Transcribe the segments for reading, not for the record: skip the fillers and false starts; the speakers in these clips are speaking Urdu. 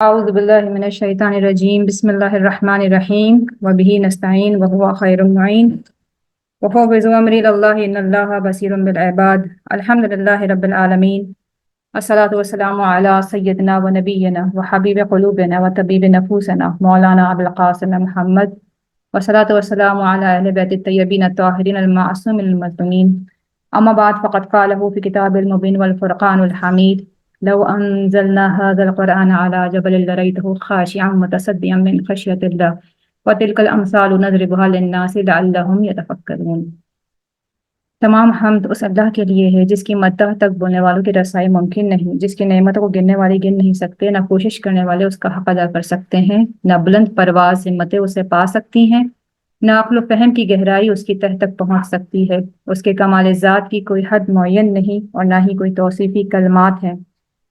أعوذ بالله من الشيطان الرجيم بسم الله الرحمن الرحيم وبه نستعين وهو خير المعين وفوض أمري إلى الله إن الله بصير بالعباد الحمد لله رب العالمين الصلاة والسلام على سيدنا ونبينا وحبيب قلوبنا وطبيب نفوسنا مولانا أبي القاسم محمد والصلاة والسلام على أهل بيت الطيبين الطاهرين المعصومين المظلومين أما بعد فقد قاله في كتاب المبين والفرقان الحميد لو أنزلنا هذا القرآن على جبل لرأيته خاشعا متصدعا من خشية الله وتلك الأمثال نضربها للناس لعلهم يتفكرون۔ تمام حمد اس اللہ کے لیے ہے جس کی مدح تک بولنے والوں کی رسائی ممکن نہیں، جس کی نعمتوں کو گننے والے گن نہیں سکتے، نہ کوشش کرنے والے اس کا حق ادا کر سکتے ہیں، نہ بلند پرواز ہمتیں اسے پا سکتی ہیں، نہ عقل و فہم کی گہرائی اس کی تہ تک پہنچ سکتی ہے۔ اس کے کمال ذات کی کوئی حد معین نہیں اور نہ ہی کوئی توصیفی کلمات ہیں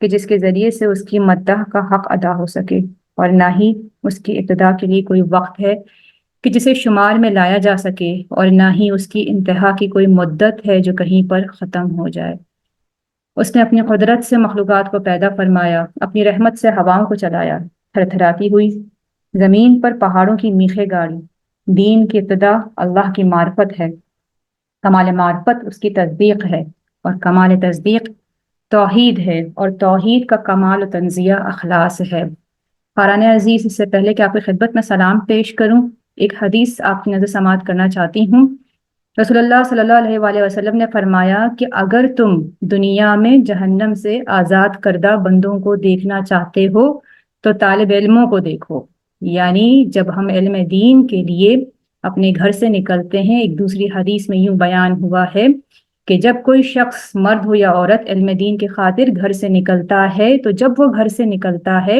کہ جس کے ذریعے سے اس کی مدح کا حق ادا ہو سکے، اور نہ ہی اس کی ابتدا کے لیے کوئی وقت ہے کہ جسے شمار میں لایا جا سکے، اور نہ ہی اس کی انتہا کی کوئی مدت ہے جو کہیں پر ختم ہو جائے۔ اس نے اپنی قدرت سے مخلوقات کو پیدا فرمایا، اپنی رحمت سے ہواؤں کو چلایا، تھر تھراتی ہوئی زمین پر پہاڑوں کی میخیں گاڑی۔ دین کی ابتدا اللہ کی معرفت ہے، کمال معرفت اس کی تصدیق ہے، اور کمال تصدیق توحید ہے، اور توحید کا کمال و تنزیہ اخلاص ہے۔ قارئین عزیز، اس سے پہلے کہ آپ کی خدمت میں سلام پیش کروں، ایک حدیث آپ کی نظر سماعت کرنا چاہتی ہوں۔ رسول اللہ صلی اللہ علیہ وآلہ وسلم نے فرمایا کہ اگر تم دنیا میں جہنم سے آزاد کردہ بندوں کو دیکھنا چاہتے ہو تو طالب علموں کو دیکھو۔ یعنی جب ہم علم دین کے لیے اپنے گھر سے نکلتے ہیں، ایک دوسری حدیث میں یوں بیان ہوا ہے کہ جب کوئی شخص مرد ہو یا عورت علم دین کی خاطر گھر سے نکلتا ہے، تو جب وہ گھر سے نکلتا ہے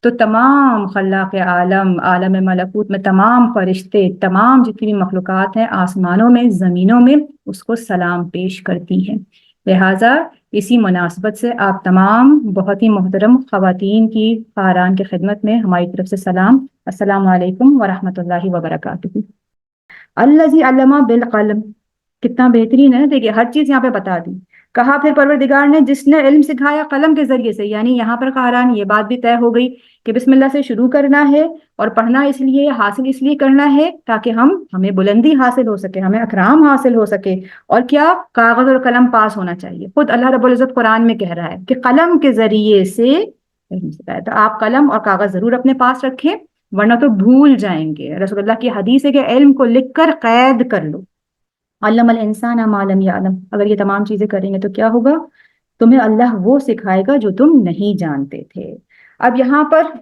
تو تمام خلاق عالم، عالم ملکوت میں تمام فرشتے، تمام جتنی بھی مخلوقات ہیں آسمانوں میں زمینوں میں، اس کو سلام پیش کرتی ہیں۔ لہٰذا اسی مناسبت سے آپ تمام بہت ہی محترم خواتین کی قارئین کی خدمت میں ہماری طرف سے سلام، السلام علیکم ورحمۃ اللہ وبرکاتہ۔ الذی علم بالقلم، کتنا بہترین ہے، دیکھیے ہر چیز یہاں پہ بتا دی۔ کہا پھر پروردگار نے جس نے علم سکھایا قلم کے ذریعے سے، یعنی یہاں پر قارئین یہ بات بھی طے ہو گئی کہ بسم اللہ سے شروع کرنا ہے، اور پڑھنا اس لیے، حاصل اس لیے کرنا ہے تاکہ ہمیں بلندی حاصل ہو سکے، ہمیں اکرام حاصل ہو سکے، اور کیا، کاغذ اور قلم پاس ہونا چاہیے۔ خود اللہ رب العزت قرآن میں کہہ رہا ہے کہ قلم کے ذریعے سے علم سکھایا، تو آپ قلم اور کاغذ ضرور اپنے پاس رکھیں ورنہ تو بھول جائیں گے۔ رسول اللہ کی حدیث ہے کہ علم کو لکھ کر قید کر لو۔ علم الانسان ما لم یعلم، اگر یہ تمام چیزیں کریں گے تو کیا ہوگا؟ تمہیں اللہ وہ سکھائے گا جو تم نہیں جانتے تھے۔ اب یہاں پر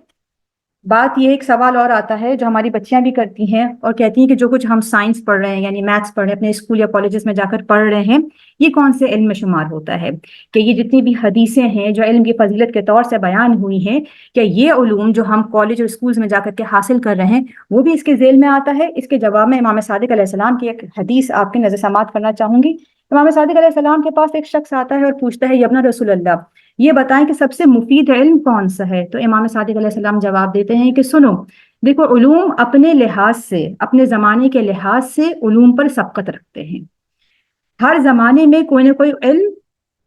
بات یہ، ایک سوال اور آتا ہے جو ہماری بچیاں بھی کرتی ہیں اور کہتی ہیں کہ جو کچھ ہم سائنس پڑھ رہے ہیں، یعنی میتھس پڑھ رہے ہیں، اپنے اسکول یا کالجز میں جا کر پڑھ رہے ہیں، یہ کون سے علم میں شمار ہوتا ہے؟ کہ یہ جتنی بھی حدیثیں ہیں جو علم کی فضیلت کے طور سے بیان ہوئی ہیں، کہ یہ علوم جو ہم کالج اور اسکولز میں جا کر کے حاصل کر رہے ہیں وہ بھی اس کے ذیل میں آتا ہے؟ اس کے جواب میں امام صادق علیہ السلام کی ایک حدیث آپ کی نظر سماعت کرنا چاہوں گی۔ امام صادق علیہ السلام کے پاس ایک شخص آتا ہے اور پوچھتا ہے، یبنا رسول اللہ، یہ بتائیں کہ سب سے مفید علم کون سا ہے؟ تو امام صادق علیہ السلام جواب دیتے ہیں کہ سنو، دیکھو علوم اپنے لحاظ سے، اپنے زمانے کے لحاظ سے علوم پر سبقت رکھتے ہیں۔ ہر زمانے میں کوئی نہ کوئی علم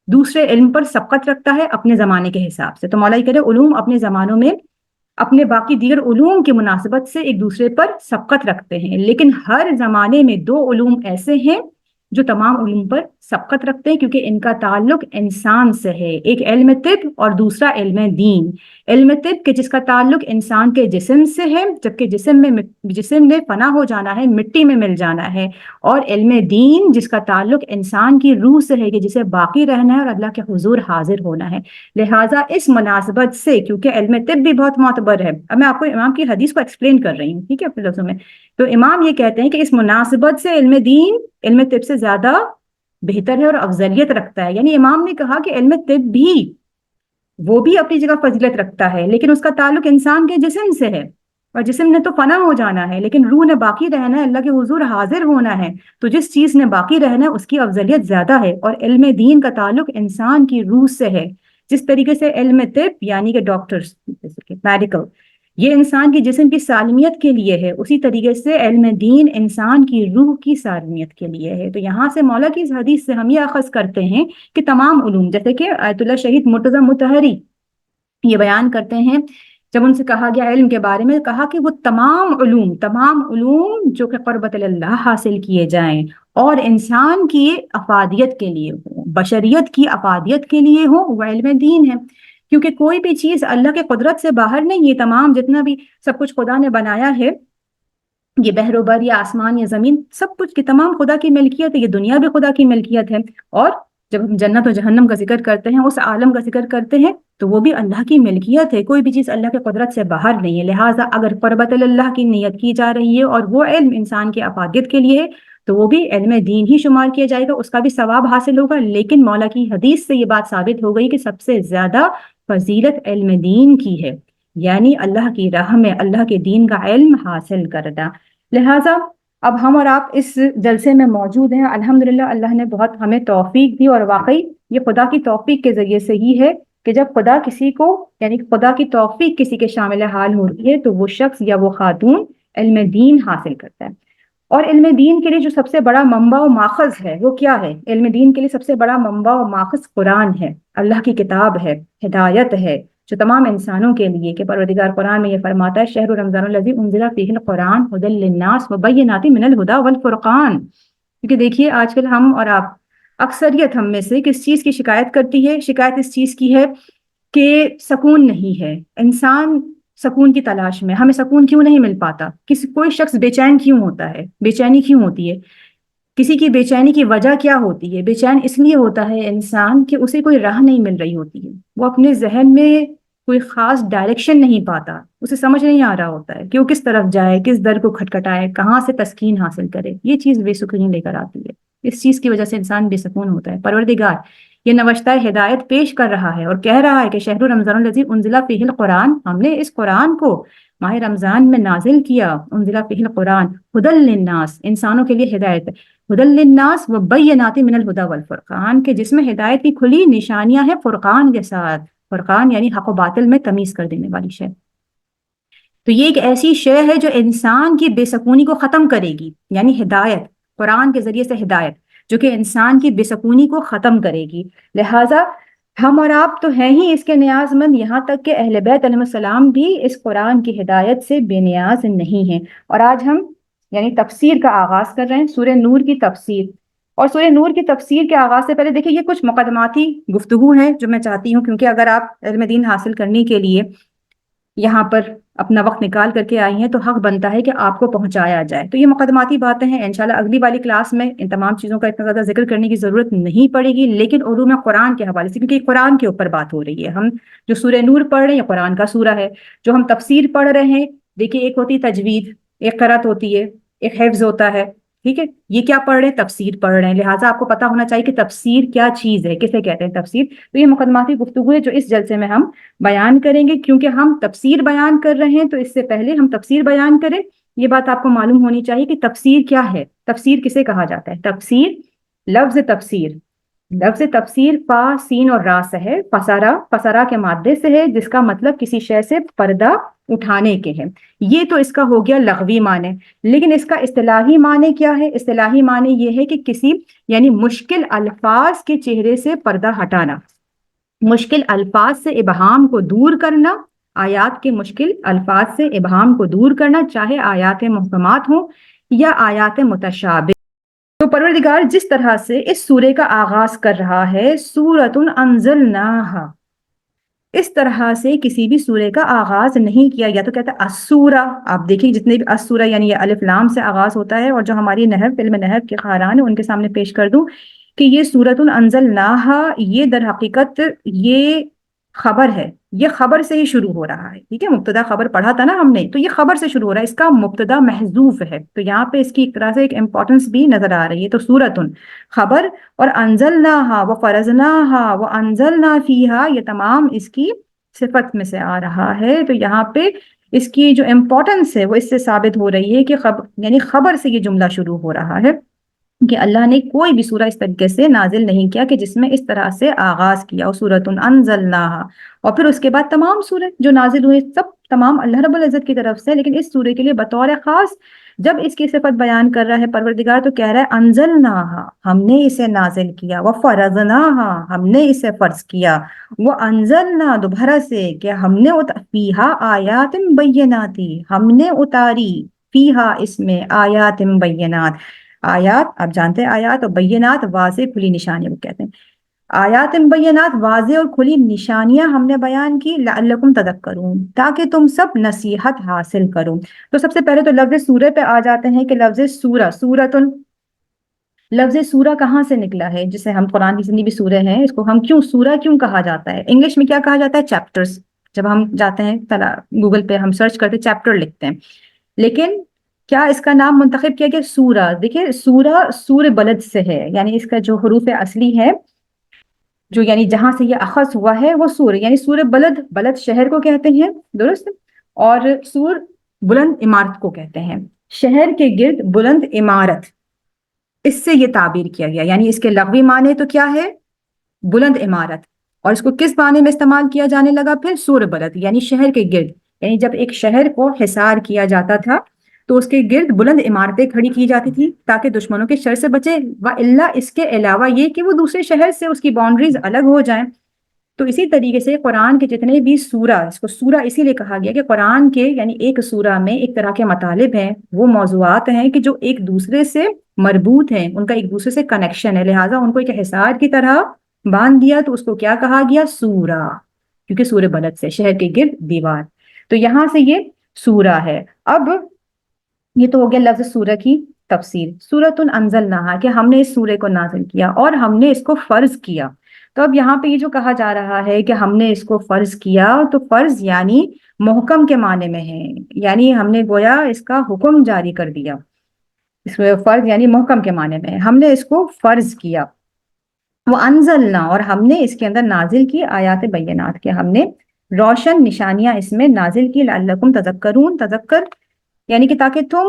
دوسرے علم پر سبقت رکھتا ہے اپنے زمانے کے حساب سے۔ تو مولا یہ کہہ رہے علوم اپنے زمانوں میں اپنے باقی دیگر علوم کی مناسبت سے ایک دوسرے پر سبقت رکھتے ہیں، لیکن ہر زمانے میں دو علوم ایسے ہیں جو تمام علوم پر سبقت رکھتے ہیں کیونکہ ان کا تعلق انسان سے ہے۔ ایک علم طب اور دوسرا علم دین۔ علم طب کہ جس کا تعلق انسان کے جسم سے ہے، جبکہ جسم میں فنا ہو جانا ہے، مٹی میں مل جانا ہے، اور علم دین جس کا تعلق انسان کی روح سے ہے کہ جسے باقی رہنا ہے اور اللہ کے حضور حاضر ہونا ہے۔ لہٰذا اس مناسبت سے، کیونکہ علم طب بھی بہت معتبر ہے، اب میں آپ کو امام کی حدیث کو ایکسپلین کر رہی ہوں، ٹھیک ہے، اپنے لفظوں میں، تو امام یہ کہتے ہیں کہ اس مناسبت سے علم دین علم طب سے زیادہ بہتر ہے اور افضلیت رکھتا ہے۔ یعنی امام نے کہا کہ علم طب بھی، وہ بھی اپنی جگہ فضیلت رکھتا ہے، لیکن اس کا تعلق انسان کے جسم سے ہے، اور جسم نے تو فنا ہو جانا ہے لیکن روح نے باقی رہنا ہے، اللہ کے حضور حاضر ہونا ہے، تو جس چیز نے باقی رہنا ہے اس کی افضلیت زیادہ ہے۔ اور علم دین کا تعلق انسان کی روح سے ہے، جس طریقے سے علم طب یعنی کہ ڈاکٹرز، میڈیکل، یہ انسان کی جسم کی سالمیت کے لیے ہے، اسی طریقے سے علم دین انسان کی روح کی سالمیت کے لیے ہے۔ تو یہاں سے مولا کی اس حدیث سے ہم یہ اخذ کرتے ہیں کہ تمام علوم، جیسے کہ آیت اللہ شہید مرتضی مطہری یہ بیان کرتے ہیں جب ان سے کہا گیا علم کے بارے میں، کہا کہ وہ تمام علوم جو کہ قربت اللہ حاصل کیے جائیں اور انسان کی افادیت کے لیے ہو، بشریت کی افادیت کے لیے ہو، وہ علم دین ہے۔ کیونکہ کوئی بھی چیز اللہ کے قدرت سے باہر نہیں، یہ تمام جتنا بھی سب کچھ خدا نے بنایا ہے، یہ بحر و بر یا آسمان یا زمین، سب کچھ کی تمام خدا کی ملکیت ہے، یہ دنیا بھی خدا کی ملکیت ہے۔ اور جب ہم جنت و جہنم کا ذکر کرتے ہیں، اس عالم کا ذکر کرتے ہیں، تو وہ بھی اللہ کی ملکیت ہے، کوئی بھی چیز اللہ کے قدرت سے باہر نہیں ہے۔ لہٰذا اگر قربت اللہ کی نیت کی جا رہی ہے اور وہ علم انسان کی افادیت کے لیے ہے، تو وہ بھی علم دین ہی شمار کیا جائے گا، اس کا بھی ثواب حاصل ہوگا۔ لیکن مولا کی حدیث سے یہ بات ثابت ہو گئی کہ سب سے زیادہ فضیلت علم دین کی ہے، یعنی اللہ کی راہ میں اللہ کے دین کا علم حاصل کرنا۔ لہٰذا اب ہم اور آپ اس جلسے میں موجود ہیں، الحمدللہ اللہ نے بہت ہمیں توفیق دی، اور واقعی یہ خدا کی توفیق کے ذریعے سے ہی ہے کہ جب خدا کسی کو، یعنی خدا کی توفیق کسی کے شامل حال ہو رہی ہے، تو وہ شخص یا وہ خاتون علم دین حاصل کرتا ہے۔ اور علم دین کے لیے جو سب سے بڑا منبع و ماخذ ہے وہ کیا ہے؟ علم دین کے لیے سب سے بڑا منبع و ماخذ قرآن ہے، اللہ کی کتاب ہے، ہدایت ہے جو تمام انسانوں کے لیے، کہ پروردگار قرآن میں یہ فرماتا ہے شہر رمضان الذی انزل فیہ القرآن ھدی للناس وبینات من الھدی والفرقان۔ کیونکہ دیکھیے آج کل ہم اور آپ، اکثریت ہم میں سے کس چیز کی شکایت کرتی ہے؟ شکایت اس چیز کی ہے کہ سکون نہیں ہے، انسان سکون کی تلاش میں، ہمیں سکون کیوں نہیں مل پاتا؟ کوئی شخص بے چین کیوں ہوتا ہے؟ بے چینی کیوں ہوتی ہے؟ کسی کی بے چینی کی وجہ کیا ہوتی ہے؟ بے چین اس لیے ہوتا ہے انسان کہ اسے کوئی راہ نہیں مل رہی ہوتی ہے، وہ اپنے ذہن میں کوئی خاص ڈائریکشن نہیں پاتا، اسے سمجھ نہیں آ رہا ہوتا ہے کہ وہ کس طرف جائے، کس در کو کھٹکھٹائے، کہاں سے تسکین حاصل کرے۔ یہ چیز بے سکونی لے کر آتی ہے، اس چیز کی وجہ سے انسان بے سکون ہوتا ہے۔ پروردگار یہ نوشتہ ہدایت پیش کر رہا ہے اور کہہ رہا ہے کہ شہر رمضان الذی انزل فیہ القرآن، ہم نے اس قرآن کو ماہ رمضان میں نازل کیا، انزل فیہ القرآن ھدی للناس، انسانوں کے لیے ہدایت ہے، ھدی للناس وبینات من الھدی والفرقان، کہ جس میں ہدایت کی کھلی نشانیاں ہیں فرقان کے ساتھ۔ فرقان یعنی حق و باطل میں تمیز کر دینے والی شے۔ تو یہ ایک ایسی شے ہے جو انسان کی بے سکونی کو ختم کرے گی، یعنی ہدایت، قرآن کے ذریعے سے ہدایت جو کہ انسان کی بے سکونی کو ختم کرے گی۔ لہٰذا ہم اور آپ تو ہیں ہی اس کے نیاز مند، یہاں تک کہ اہل بیت علیہ السلام بھی اس قرآن کی ہدایت سے بے نیاز نہیں ہیں۔ اور آج ہم یعنی تفسیر کا آغاز کر رہے ہیں، سورہ نور کی تفسیر۔ اور سورہ نور کی تفسیر کے آغاز سے پہلے دیکھیں، یہ کچھ مقدماتی گفتگو ہیں جو میں چاہتی ہوں، کیونکہ اگر آپ علم دین حاصل کرنے کے لیے یہاں پر اپنا وقت نکال کر کے آئی ہیں تو حق بنتا ہے کہ آپ کو پہنچایا جائے۔ تو یہ مقدماتی باتیں ہیں، انشاءاللہ اگلی والی کلاس میں ان تمام چیزوں کا اتنا زیادہ ذکر کرنے کی ضرورت نہیں پڑے گی، لیکن علوم قرآن کے حوالے سے، کیونکہ قرآن کے اوپر بات ہو رہی ہے، ہم جو سورہ نور پڑھ رہے ہیں یہ قرآن کا سورہ ہے، جو ہم تفسیر پڑھ رہے ہیں، دیکھیے ایک ہوتی تجوید، ایک قرأت ہوتی ہے، ایک حفظ ہوتا ہے، ٹھیک ہے؟ یہ کیا پڑھ رہے ہیں؟ تفسیر پڑھ رہے ہیں، لہٰذا آپ کو پتا ہونا چاہیے کہ تفسیر کیا چیز ہے، کسے کہتے ہیں تفسیر۔ تو یہ مقدماتی گفتگو ہے جو اس جلسے میں ہم بیان کریں گے، کیونکہ ہم تفسیر بیان کر رہے ہیں تو اس سے پہلے ہم تفسیر بیان کریں، یہ بات آپ کو معلوم ہونی چاہیے کہ تفسیر کیا ہے، تفسیر کسے کہا جاتا ہے۔ تفسیر، لفظ تفسیر فا سین اور را سے ہے، فسرا کے مادے سے ہے، جس کا مطلب کسی شے سے پردہ اٹھانے کے ہیں۔ یہ تو اس کا ہو گیا لغوی معنی، لیکن اس کا اصطلاحی معنی کیا ہے؟ اصطلاحی معنی یہ ہے کہ کسی یعنی مشکل الفاظ کے چہرے سے پردہ ہٹانا، مشکل الفاظ سے ابہام کو دور کرنا، آیات کے مشکل الفاظ سے ابہام کو دور کرنا، چاہے آیات محکمات ہوں یا آیات متشابہ۔ تو پروردگار جس طرح سے اس سورے کا آغاز کر رہا ہے، سورۃ انزلناہا، اس طرح سے کسی بھی سورے کا آغاز نہیں کیا گیا۔ تو کہتا ہے السورہ، آپ دیکھیں جتنے بھی السورہ یعنی یہ الف لام سے آغاز ہوتا ہے، اور جو ہماری نحو، علم نحو کے خاران ہیں ان کے سامنے پیش کر دوں کہ یہ سورۃ انزلناہا، یہ در حقیقت یہ خبر ہے، یہ خبر سے ہی شروع ہو رہا ہے، ٹھیک ہے؟ مبتدا خبر پڑھا تھا نا ہم نے، تو یہ خبر سے شروع ہو رہا ہے، اس کا مبتدا محذوف ہے، تو یہاں پہ اس کی ایک طرح سے ایک امپورٹنس بھی نظر آ رہی ہے۔ تو سورۃ خبر، اور انزلناہا و فرضناہا و انزلنا فیہا، یہ تمام اس کی صفت میں سے آ رہا ہے۔ تو یہاں پہ اس کی جو امپورٹنس ہے وہ اس سے ثابت ہو رہی ہے کہ یعنی خبر سے یہ جملہ شروع ہو رہا ہے کہ اللہ نے کوئی بھی سورہ اس طریقے سے نازل نہیں کیا کہ جس میں اس طرح سے آغاز کیا، اور سورۃ انزلناہا، اور پھر اس کے بعد تمام سورہ جو نازل ہوئے سب تمام اللہ رب العزت کی طرف سے، لیکن اس سورے کے لیے بطور خاص جب اس کی صفت بیان کر رہا ہے پروردگار تو کہہ رہا ہے انزلناہا، ہم نے اسے نازل کیا، وفرضناہا، ہم نے اسے فرض کیا، وانزلنا دوبارہ سے کہ ہم نے فیہا آیات بیناتی، ہم نے اتاری فیہا اس میں آیات بینات، آیات آپ جانتے ہیں آیات اور بینات واضح کھلی نشانیاں وہ کہتے ہیں، آیات بینات واضح اور کھلی نشانیاں ہم نے بیان کی، لعلکم تذکرون تاکہ تم سب نصیحت حاصل کرو۔ تو سب سے پہلے تو لفظ سورہ پہ آ جاتے ہیں کہ لفظ سورہ، سورۃ، لفظ سورہ کہاں سے نکلا ہے؟ جسے ہم قرآن کی جتنی بھی سورہ ہیں اس کو ہم کیوں سورہ کیوں کہا جاتا ہے؟ انگلش میں کیا کہا جاتا ہے؟ چیپٹرز۔ جب ہم جاتے ہیں گوگل پہ ہم سرچ کرتے چیپٹر لکھتے ہیں، لیکن کیا اس کا نام منتخب کیا گیا سورہ؟ دیکھیں سورہ سور بلد سے ہے، یعنی اس کا جو حروف اصلی ہے، جو یعنی جہاں سے یہ اخذ ہوا ہے وہ سور، یعنی سور بلد، بلد شہر کو کہتے ہیں، درست، اور سور بلند عمارت کو کہتے ہیں، شہر کے گرد بلند عمارت، اس سے یہ تعبیر کیا گیا، یعنی اس کے لغوی معنی تو کیا ہے؟ بلند عمارت، اور اس کو کس معنی میں استعمال کیا جانے لگا پھر؟ سور بلد، یعنی شہر کے گرد، یعنی جب ایک شہر کو حصار کیا جاتا تھا تو اس کے گرد بلند عمارتیں کھڑی کی جاتی تھی تاکہ دشمنوں کے شر سے بچے، وَإِلَّا اس کے علاوہ یہ کہ وہ دوسرے شہر سے اس کی باؤنڈریز الگ ہو جائیں۔ تو اسی طریقے سے قرآن کے جتنے بھی سورہ، اس کو سورہ اسی لیے کہا گیا کہ قرآن کے یعنی ایک سورہ میں ایک طرح کے مطالب ہیں، وہ موضوعات ہیں کہ جو ایک دوسرے سے مربوط ہیں، ان کا ایک دوسرے سے کنیکشن ہے، لہٰذا ان کو ایک حصار کی طرح باندھ دیا تو اس کو کیا کہا گیا؟ سورہ، کیونکہ سورہ بلد سے شہر کے گرد دیوار، تو یہاں سے یہ سورہ ہے۔ اب یہ تو ہو گیا لفظ سورہ کی تفسیر، سورۃ انزلناہا کہ ہم نے اس سورہ کو نازل کیا اور ہم نے اس کو فرض کیا۔ تو اب یہاں پہ یہ جو کہا جا رہا ہے کہ ہم نے اس کو فرض کیا، تو فرض یعنی محکم کے معنی میں ہے، یعنی ہم نے گویا اس کا حکم جاری کر دیا، اس میں فرض یعنی محکم کے معنی میں ہم نے اس کو فرض کیا۔ وَأَنزَلْنَا اور ہم نے اس کے اندر نازل کی آیات بینات کے، ہم نے روشن نشانیاں اس میں نازل کی، لعلکم تذکرون، تذکر یعنی کہ تاکہ تم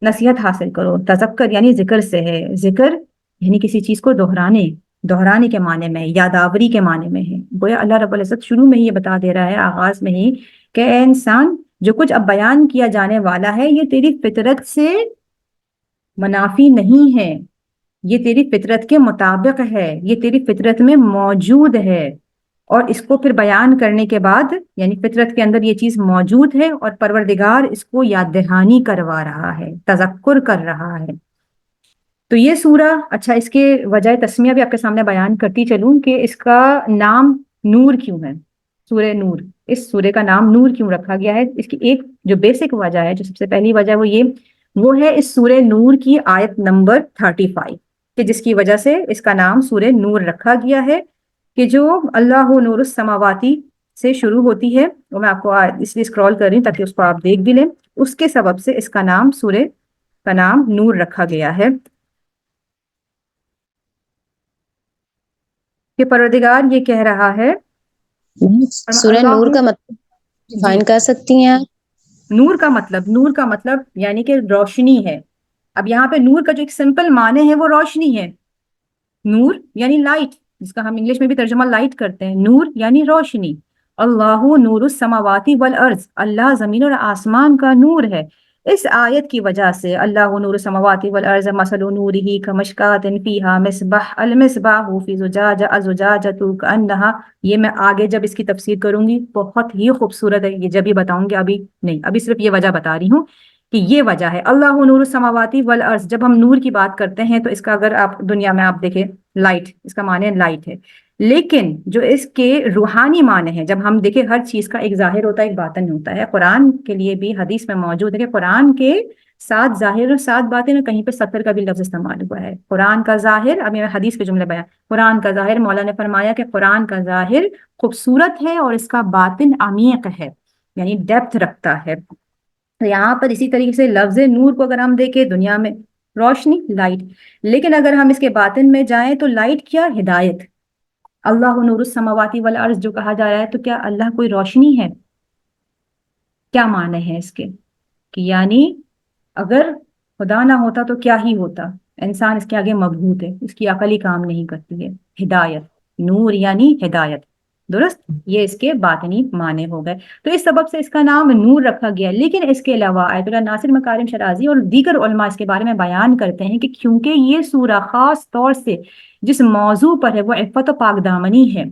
نصیحت حاصل کرو، تذکر یعنی ذکر سے ہے، ذکر یعنی کسی چیز کو دہرانے، دہرانے کے معنی میں، یاداوری کے معنی میں ہے۔ گویا اللہ رب العزت شروع میں ہی یہ بتا دے رہا ہے، آغاز میں ہی، کہ اے انسان جو کچھ اب بیان کیا جانے والا ہے یہ تیری فطرت سے منافی نہیں ہے، یہ تیری فطرت کے مطابق ہے، یہ تیری فطرت میں موجود ہے، اور اس کو پھر بیان کرنے کے بعد یعنی فطرت کے اندر یہ چیز موجود ہے اور پروردگار اس کو یاد دہانی کروا رہا ہے، تذکر کر رہا ہے۔ تو یہ سورہ، اچھا اس کے وجہ تسمیہ بھی آپ کے سامنے بیان کرتی چلوں کہ اس کا نام نور کیوں ہے، سورہ نور، اس سورہ کا نام نور کیوں رکھا گیا ہے؟ اس کی ایک جو بیسک وجہ ہے، جو سب سے پہلی وجہ وہ ہے اس سورہ نور کی آیت نمبر 35 کہ جس کی وجہ سے اس کا نام سورہ نور رکھا گیا ہے، کہ جو اللہ نور السماواتی سے شروع ہوتی ہے، وہ میں آپ کو اس لیے اسکرول کر رہی ہوں تاکہ اس کو آپ دیکھ بھی لیں، اس کے سبب سے اس کا نام سورہ کا نام نور رکھا گیا ہے، کہ پروردگار یہ کہہ رہا ہے سورہ اللہ، نور کا مطلب جی، ڈیفائن کر سکتی ہیں آپ؟ نور کا مطلب یعنی کہ روشنی ہے۔ اب یہاں پہ نور کا جو ایک سمپل معنی ہے وہ روشنی ہے، نور یعنی لائٹ، جس کا ہم انگلش میں بھی ترجمہ لائٹ کرتے ہیں، نور یعنی روشنی۔ اللہ نور السماواتی والارض، اللہ زمین اور آسمان کا نور ہے۔ اس آیت کی وجہ سے اللہ نور السماواتی والارض مثل نورہ کمشکاۃ فیہا مصباح، المصباح فی زجاجہ الزجاجۃ کأنہا، یہ میں آگے جب اس کی تفسیر کروں گی بہت ہی خوبصورت ہے، یہ جب ہی بتاؤں گی، ابھی نہیں، ابھی صرف یہ وجہ بتا رہی ہوں کہ یہ وجہ ہے اللہ نور السماواتی والارض۔ جب ہم نور کی بات کرتے ہیں تو اس کا اگر آپ دنیا میں آپ دیکھیں لائٹ، اس کا معنی لائٹ ہے، لیکن جو اس کے روحانی معنی ہے، جب ہم دیکھیں ہر چیز کا ایک ظاہر ہوتا ہے ایک باطن ہوتا ہے، قرآن کے لیے بھی حدیث میں موجود ہے کہ قرآن کے 7 ظاہر اور 7 باطن، اور کہیں پہ 70 کا بھی لفظ استعمال ہوا ہے۔ قرآن کا ظاہر، اب میں حدیث کے جملے بیان، قرآن کا ظاہر، مولا نے فرمایا کہ قرآن کا ظاہر خوبصورت ہے اور اس کا باطن عمیق ہے، یعنی ڈیپتھ رکھتا ہے۔ یہاں پر اسی طریقے سے لفظ نور کو اگر ہم دیکھیں دنیا میں روشنی، لائٹ، لیکن اگر ہم اس کے باطن میں جائیں تو لائٹ کیا؟ ہدایت۔ اللہ نور السماواتی والارض جو کہا جا رہا ہے، تو کیا اللہ کوئی روشنی ہے؟ کیا معنی ہے اس کے؟ کہ یعنی اگر خدا نہ ہوتا تو کیا ہی ہوتا، انسان اس کے آگے مبہوت ہے، اس کی عقل ہی کام نہیں کرتی ہے۔ ہدایت، نور یعنی ہدایت، درست، یہ اس کے باطنی معنی ہو گئے، تو اس سبب سے اس کا نام نور رکھا گیا۔ لیکن اس کے علاوہ آیت اللہ ناصر مکارم شرازی اور دیگر علماء اس کے بارے میں بیان کرتے ہیں کہ کیونکہ یہ سورہ خاص طور سے جس موضوع پر ہے وہ عفت و پاک دامنی ہے،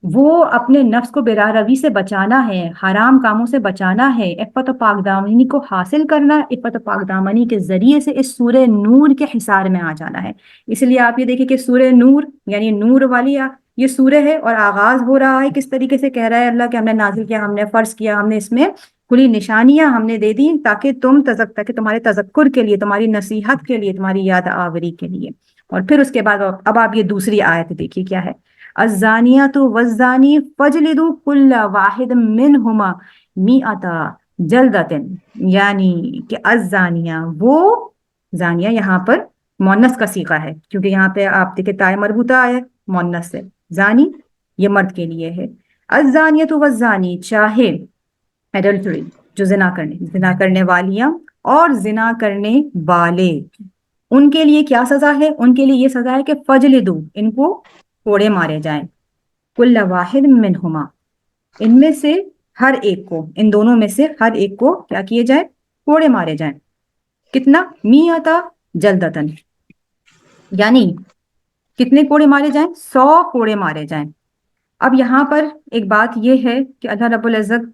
وہ اپنے نفس کو بے راہ روی سے بچانا ہے، حرام کاموں سے بچانا ہے، عفت و پاک دامنی کو حاصل کرنا، عفت و پاک دامنی کے ذریعے سے اس سورہ نور کے حصار میں آ جانا ہے۔ اس لیے آپ یہ دیکھیں کہ سورہ نور یعنی نور والی یہ سورہ ہے، اور آغاز ہو رہا ہے کس طریقے سے، کہہ رہا ہے اللہ کہ ہم نے نازل کیا، ہم نے فرض کیا، ہم نے اس میں کھلی نشانیاں ہم نے دے دی تاکہ تمہارے تذکر کے لیے، تمہاری نصیحت کے لیے، تمہاری یاد آوری کے لیے۔ اور پھر اس کے بعد اب آپ یہ دوسری آیت دیکھیے کیا ہے، الزانیۃ والزانی فجلدوا کل واحد منہما مئۃ جلدۃ، یعنی کہ الزانیہ، وہ زانیہ یہاں پر مؤنث کا صیغہ ہے، کیونکہ یہاں پہ آپ دیکھیں تائے مربوطہ ہے مؤنث سے، زانی یہ مرد کے لیے ہے۔ الزانیۃ والزانی، چاہے ایڈلٹری جو زنا کرنے والیاں اور زنا کرنے والے، ان کے لیے کیا سزا ہے؟ ان کے لیے یہ سزا ہے کہ فجلدو، ان کو کوڑے مارے جائیں، کل واحد منہما، ان میں سے ہر ایک کو، ان دونوں میں سے ہر ایک کو کیا کیے جائیں؟ کوڑے مارے جائیں۔ کتنا؟ میتا جلدتن، یعنی کتنے کوڑے مارے جائیں؟ 100 کوڑے مارے جائیں۔ اب یہاں پر ایک بات یہ ہے کہ اللہ رب العزت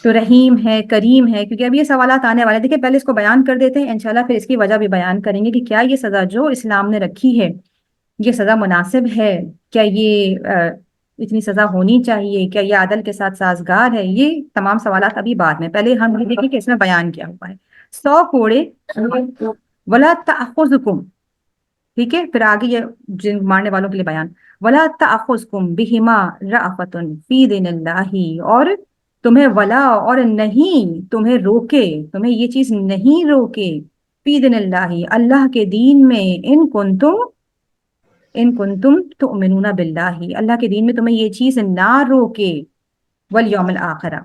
تو رحیم ہے، کریم ہے، کیونکہ اب یہ سوالات آنے والے، دیکھیں پہلے اس کو بیان کر دیتے ہیں، انشاءاللہ پھر اس کی وجہ بھی بیان کریں گے کہ کیا یہ سزا جو اسلام نے رکھی ہے یہ سزا مناسب ہے، کیا یہ اتنی سزا ہونی چاہیے، کیا یہ عدل کے ساتھ سازگار ہے، یہ تمام سوالات ابھی بعد میں، پہلے ہم یہ دیکھیں کہ اس میں بیان کیا ہوا ہے۔ 100 کوڑے، ولا تأخذکم، ٹھیک ہے، پھر آگے یہ جن مارنے والوں کے لیے بیان، ولا تأخذکم بہما رأفۃ فی دین اللہ، اور تمہیں ولا اور نہیں تمہیں روکے، تمہیں یہ چیز نہیں روکے، فی دین اللہ اللہ کے دین میں، ان کنتم تؤمنون باللہ اللہ کے دین میں تمہیں یہ چیز نہ روکے، والیوم الآخرہ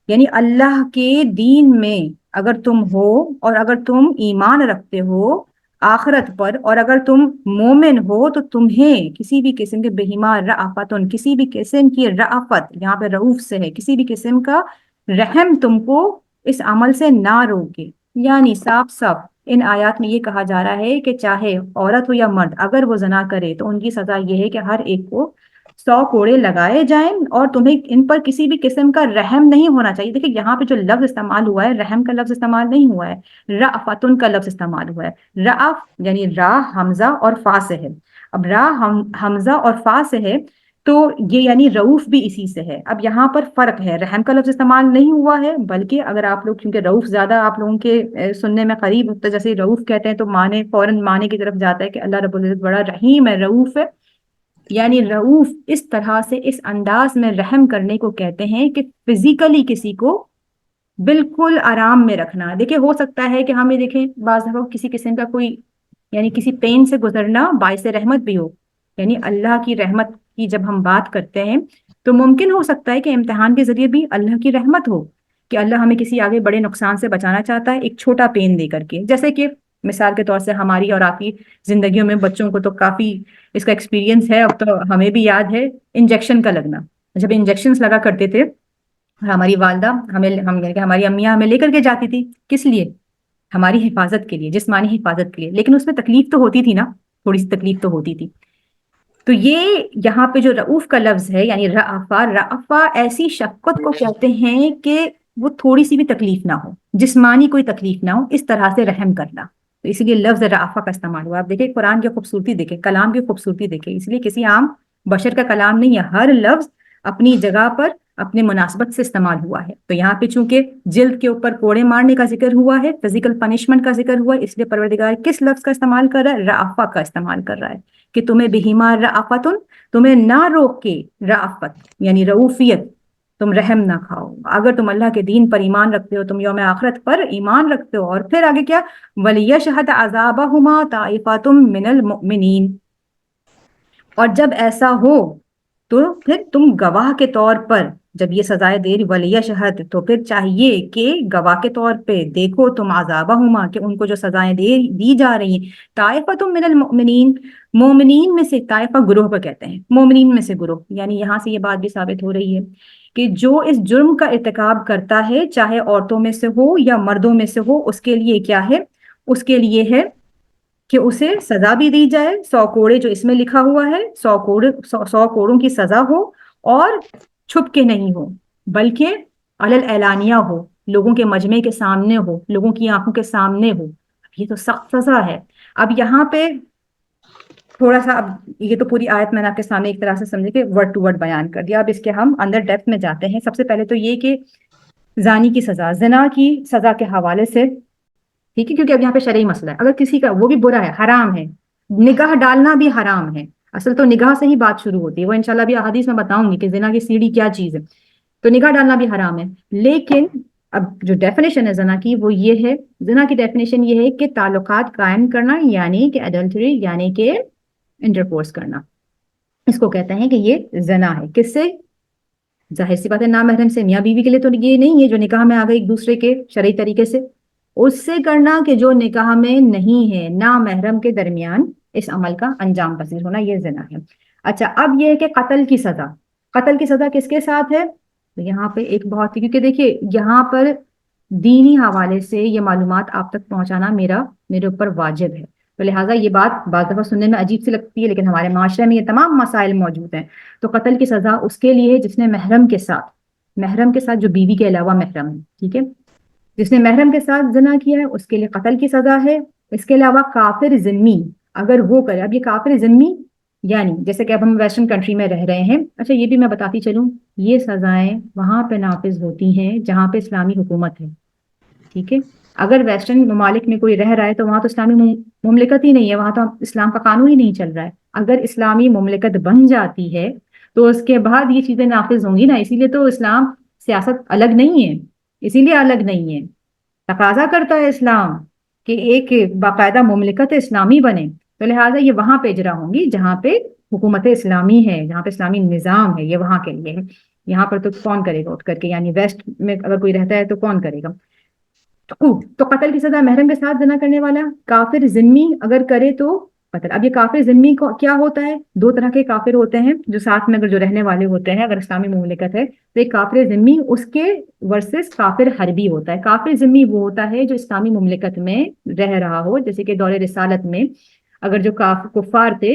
یعنی اللہ کے دین میں اگر تم ہو، اور اگر تم ایمان رکھتے ہو آخرت پر، اور اگر تم مومن ہو تو تمہیں کسی بھی قسم کے بہما رأفتن، کسی بھی قسم کی رأفت یہاں پہ رعوف سے ہے، کسی بھی قسم کا رحم تم کو اس عمل سے نہ روکے۔ یعنی صاف صاف ان آیات میں یہ کہا جا رہا ہے کہ چاہے عورت ہو یا مرد اگر وہ زنا کرے تو ان کی سزا یہ ہے کہ ہر ایک کو 100 کوڑے لگائے جائیں، اور تمہیں ان پر کسی بھی قسم کا رحم نہیں ہونا چاہیے۔ دیکھیں یہاں پہ جو لفظ استعمال ہوا ہے رحم کا لفظ استعمال نہیں ہوا ہے، رأفتن کا لفظ استعمال ہوا ہے۔ رأف یعنی را حمزہ اور فا سے ہے، اب را حمزہ اور فا سے ہے تو یہ یعنی رعوف بھی اسی سے ہے۔ اب یہاں پر فرق ہے، رحم کا لفظ استعمال نہیں ہوا ہے، بلکہ اگر آپ لوگ کیونکہ رعوف زیادہ آپ لوگوں کے سننے میں قریب ہوتا ہے، جیسے رعوف کہتے ہیں تو معنی فوراً معنی کی طرف جاتا ہے کہ اللہ رب العزت بڑا رحیم ہے، رعوف ہے، یعنی رعوف اس طرح سے اس انداز میں رحم کرنے کو کہتے ہیں کہ فزیکلی کسی کو بالکل آرام میں رکھنا۔ دیکھیں ہو سکتا ہے کہ ہمیں دیکھیں بعض دفعہ کسی قسم کا کوئی یعنی کسی پین سے گزرنا باعث رحمت بھی ہو، یعنی اللہ کی رحمت کی جب ہم بات کرتے ہیں تو ممکن ہو سکتا ہے کہ امتحان کے ذریعے بھی اللہ کی رحمت ہو، کہ اللہ ہمیں کسی آگے بڑے نقصان سے بچانا چاہتا ہے ایک چھوٹا پین دے کر کے، جیسے کہ مثال کے طور سے ہماری اور آپ کی زندگیوں میں بچوں کو تو کافی اس کا ایکسپیرینس ہے، اب تو ہمیں بھی یاد ہے انجیکشن کا لگنا، جب انجیکشنز لگا کرتے تھے ہماری والدہ ہماری امیاں ہمیں لے کر کے جاتی تھی، کس لیے؟ ہماری حفاظت کے لیے، جسمانی حفاظت کے لیے، لیکن اس میں تکلیف تو ہوتی تھی نا، تھوڑی سی تکلیف تو ہوتی تھی۔ تو یہ یہاں پہ جو رعوف کا لفظ ہے یعنی رأفہ ایسی شفقت کو کہتے ہیں کہ وہ تھوڑی سی بھی تکلیف نہ ہو، جسمانی کوئی تکلیف نہ ہو، اس طرح سے رحم کرنا، تو اسی لیے لفظ رأفہ کا استعمال ہوا۔ آپ دیکھیں قرآن کی خوبصورتی دیکھیں، کلام کی خوبصورتی دیکھیں، اس لیے کسی عام بشر کا کلام نہیں ہے، ہر لفظ اپنی جگہ پر اپنے مناسبت سے استعمال ہوا ہے۔ تو یہاں پہ چونکہ جلد کے اوپر کوڑے مارنے کا ذکر ہوا ہے، فزیکل پنشمنٹ کا ذکر ہوا ہے، اس لیے پروردگار کس لفظ کا استعمال کر رہا ہے؟ رأفہ کا استعمال کر رہا ہے کہ تمہیں بہما رأفتن، تمہیں نہ روک کے رأفت یعنی رعوفیت، تم رحم نہ کھاؤ اگر تم اللہ کے دین پر ایمان رکھتے ہو، تم یوم آخرت پر ایمان رکھتے ہو۔ اور پھر آگے کیا؟ وَلِيَشْهَدْ عَذَابَهُمَا طَائِفَةٌ مِّنَ الْمُؤْمِنِينَ، اور جب ایسا ہو تو پھر تم گواہ کے طور پر جب یہ سزائیں دے رہی ولی شہد، تو پھر چاہیے کہ گواہ کے طور پہ دیکھو تم عذابہما، کہ ان کو جو سزائیں دی جا رہی ہیں، طائفۃ من المؤمنین، مومنین میں سے، طائفہ گروہ کو کہتے ہیں، مومنین میں سے گروہ، یعنی یہاں سے یہ بات بھی ثابت ہو رہی ہے کہ جو اس جرم کا ارتکاب کرتا ہے، چاہے عورتوں میں سے ہو یا مردوں میں سے ہو، اس کے لیے کیا ہے؟ اس کے لیے ہے کہ اسے سزا بھی دی جائے، 100 کوڑے جو اس میں لکھا ہوا ہے، 100 کوڑوں کی سزا ہو، اور چھپ کے نہیں ہو بلکہ علل اعلانیہ ہو، لوگوں کے مجمع کے سامنے ہو، لوگوں کی آنکھوں کے سامنے ہو۔ یہ تو سخت سزا ہے۔ اب یہاں پہ تھوڑا سا، اب یہ تو پوری آیت میں نے آپ کے سامنے ایک طرح سے سمجھے کہ ورڈ ٹو ورڈ بیان کر دیا، اب اس کے ہم اندر ڈیپتھ میں جاتے ہیں۔ سب سے پہلے تو یہ کہ زانی کی سزا، زنا کی سزا کے حوالے سے، ٹھیک ہے، کیونکہ اب یہاں پہ شرعی مسئلہ ہے، اگر کسی کا وہ بھی برا ہے، حرام ہے، نگاہ ڈالنا بھی حرام ہے، اصل تو نگاہ سے ہی بات شروع ہوتی ہے، وہ انشاءاللہ بھی احادیث میں بتاؤں گی کہ زنا کی سیڑھی کیا چیز ہے، تو نگاہ ڈالنا بھی حرام ہے۔ لیکن اب جو ڈیفینیشن ہے زنا کی وہ یہ ہے، زنا کی ڈیفینیشن یہ ہے کہ تعلقات قائم کرنا، یعنی کہ ایڈلٹری، یعنی کہ انٹرکورس کرنا، اس کو کہتے ہیں کہ یہ زنا ہے۔ کس سے؟ ظاہر سی بات ہے نامحرم سے، میاں بیوی کے لیے تو یہ نہیں ہے جو نکاح میں آ گئے ایک دوسرے کے شرعی طریقے سے، اس سے کرنا کہ جو نکاح میں نہیں ہے، نامحرم کے درمیان اس عمل کا انجام پذیر ہونا، یہ زنا ہے۔ اچھا، اب یہ ہے کہ قتل کی سزا، قتل کی سزا کس کے ساتھ ہے؟ تو یہاں پہ ایک بہت ہی، کیونکہ دیکھیے یہاں پر دینی حوالے سے یہ معلومات آپ تک پہنچانا میرے اوپر واجب ہے، تو لہٰذا یہ بات بعض دفعہ سننے میں عجیب سی لگتی ہے، لیکن ہمارے معاشرے میں یہ تمام مسائل موجود ہیں۔ تو قتل کی سزا اس کے لیے جس نے محرم کے ساتھ جو بیوی کے علاوہ محرم ہے، ٹھیک ہے، جس نے محرم کے ساتھ زنا کیا ہے اس کے لیے قتل کی سزا ہے۔ اس کے علاوہ کافر ذمی اگر وہ کرے، اب یہ کافر ذمی یعنی جیسے کہ اب ہم ویسٹرن کنٹری میں رہ رہے ہیں، اچھا یہ بھی میں بتاتی چلوں، یہ سزائیں وہاں پہ نافذ ہوتی ہیں جہاں پہ اسلامی حکومت ہے، ٹھیک ہے۔ اگر ویسٹرن ممالک میں کوئی رہ رہا ہے تو وہاں تو اسلامی مملکت ہی نہیں ہے، وہاں تو اسلام کا قانون ہی نہیں چل رہا ہے۔ اگر اسلامی مملکت بن جاتی ہے تو اس کے بعد یہ چیزیں نافذ ہوں گی نا، اسی لیے تو اسلام سیاست الگ نہیں ہے، اسی لیے الگ نہیں ہے، تقاضا کرتا ہے اسلام کہ ایک باقاعدہ مملکت اسلامی بنے، تو لہٰذا یہ وہاں پہ اجرا ہوں گی جہاں پہ حکومت اسلامی ہے، جہاں پہ اسلامی نظام ہے، یہ وہاں کے لیے ہے۔ یہاں پر تو کون کرے گا اٹھ کر کے، یعنی ویسٹ میں اگر کوئی رہتا ہے تو کون کرے گا؟ تو قتل کی سزا محرم کے ساتھ زنا کرنے والا، کافر ذمی اگر کرے تو قتل۔ اب یہ کافر ذمی کو کیا ہوتا ہے؟ 2 طرح کے کافر ہوتے ہیں جو ساتھ میں اگر جو رہنے والے ہوتے ہیں، اگر اسلامی مملکت ہے تو ایک کافر ذمی، اس کے ورسز کافر حربی ہوتا ہے۔ کافر ذمی وہ ہوتا ہے جو اسلامی مملکت میں رہ رہا ہو، جیسے کہ دور رسالت میں اگر جو کفار تھے،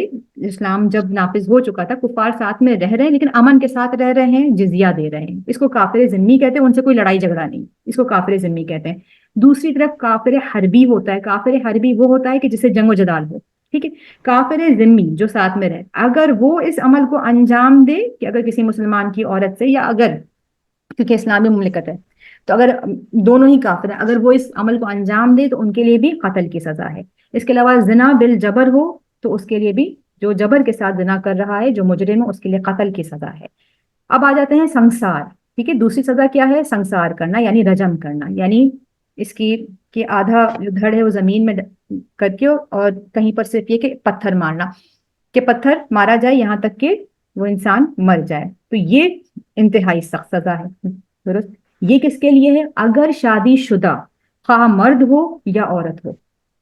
اسلام جب نافذ ہو چکا تھا، کفار ساتھ میں رہ رہے ہیں لیکن امن کے ساتھ رہ رہے ہیں، جزیہ دے رہے ہیں، اس کو کافر ذمی کہتے ہیں، ان سے کوئی لڑائی جھگڑا نہیں، اس کو کافر ذمی کہتے ہیں۔ دوسری طرف کافر حربی ہوتا ہے، کافر حربی وہ ہوتا ہے کہ جسے جنگ و جدال ہو، ٹھیک ہے۔ کافر ذمی جو ساتھ میں رہے، اگر وہ اس عمل کو انجام دے کہ اگر کسی مسلمان کی عورت سے، یا اگر کیونکہ اسلامی مملکت ہے تو اگر دونوں ہی کافر ہیں، اگر وہ اس عمل کو انجام دے تو ان کے لیے بھی قتل کی سزا ہے۔ اس کے علاوہ زنا بالجبر ہو تو اس کے لیے بھی، جو جبر کے ساتھ زنا کر رہا ہے، جو مجرم ہے، اس کے لیے قتل کی سزا ہے۔ اب آ جاتے ہیں سنسار، ٹھیک ہے۔ دوسری سزا کیا ہے؟ سنسار کرنا، یعنی رجم کرنا، یعنی اس کی کہ آدھا جو دھڑ ہے وہ زمین میں کر کے، اور کہیں پر صرف یہ کہ پتھر مارنا، کہ پتھر مارا جائے یہاں تک کہ وہ انسان مر جائے، تو یہ انتہائی سخت سزا ہے، درست۔ یہ کس کے لیے ہے؟ اگر شادی شدہ، خواہ مرد ہو یا عورت ہو،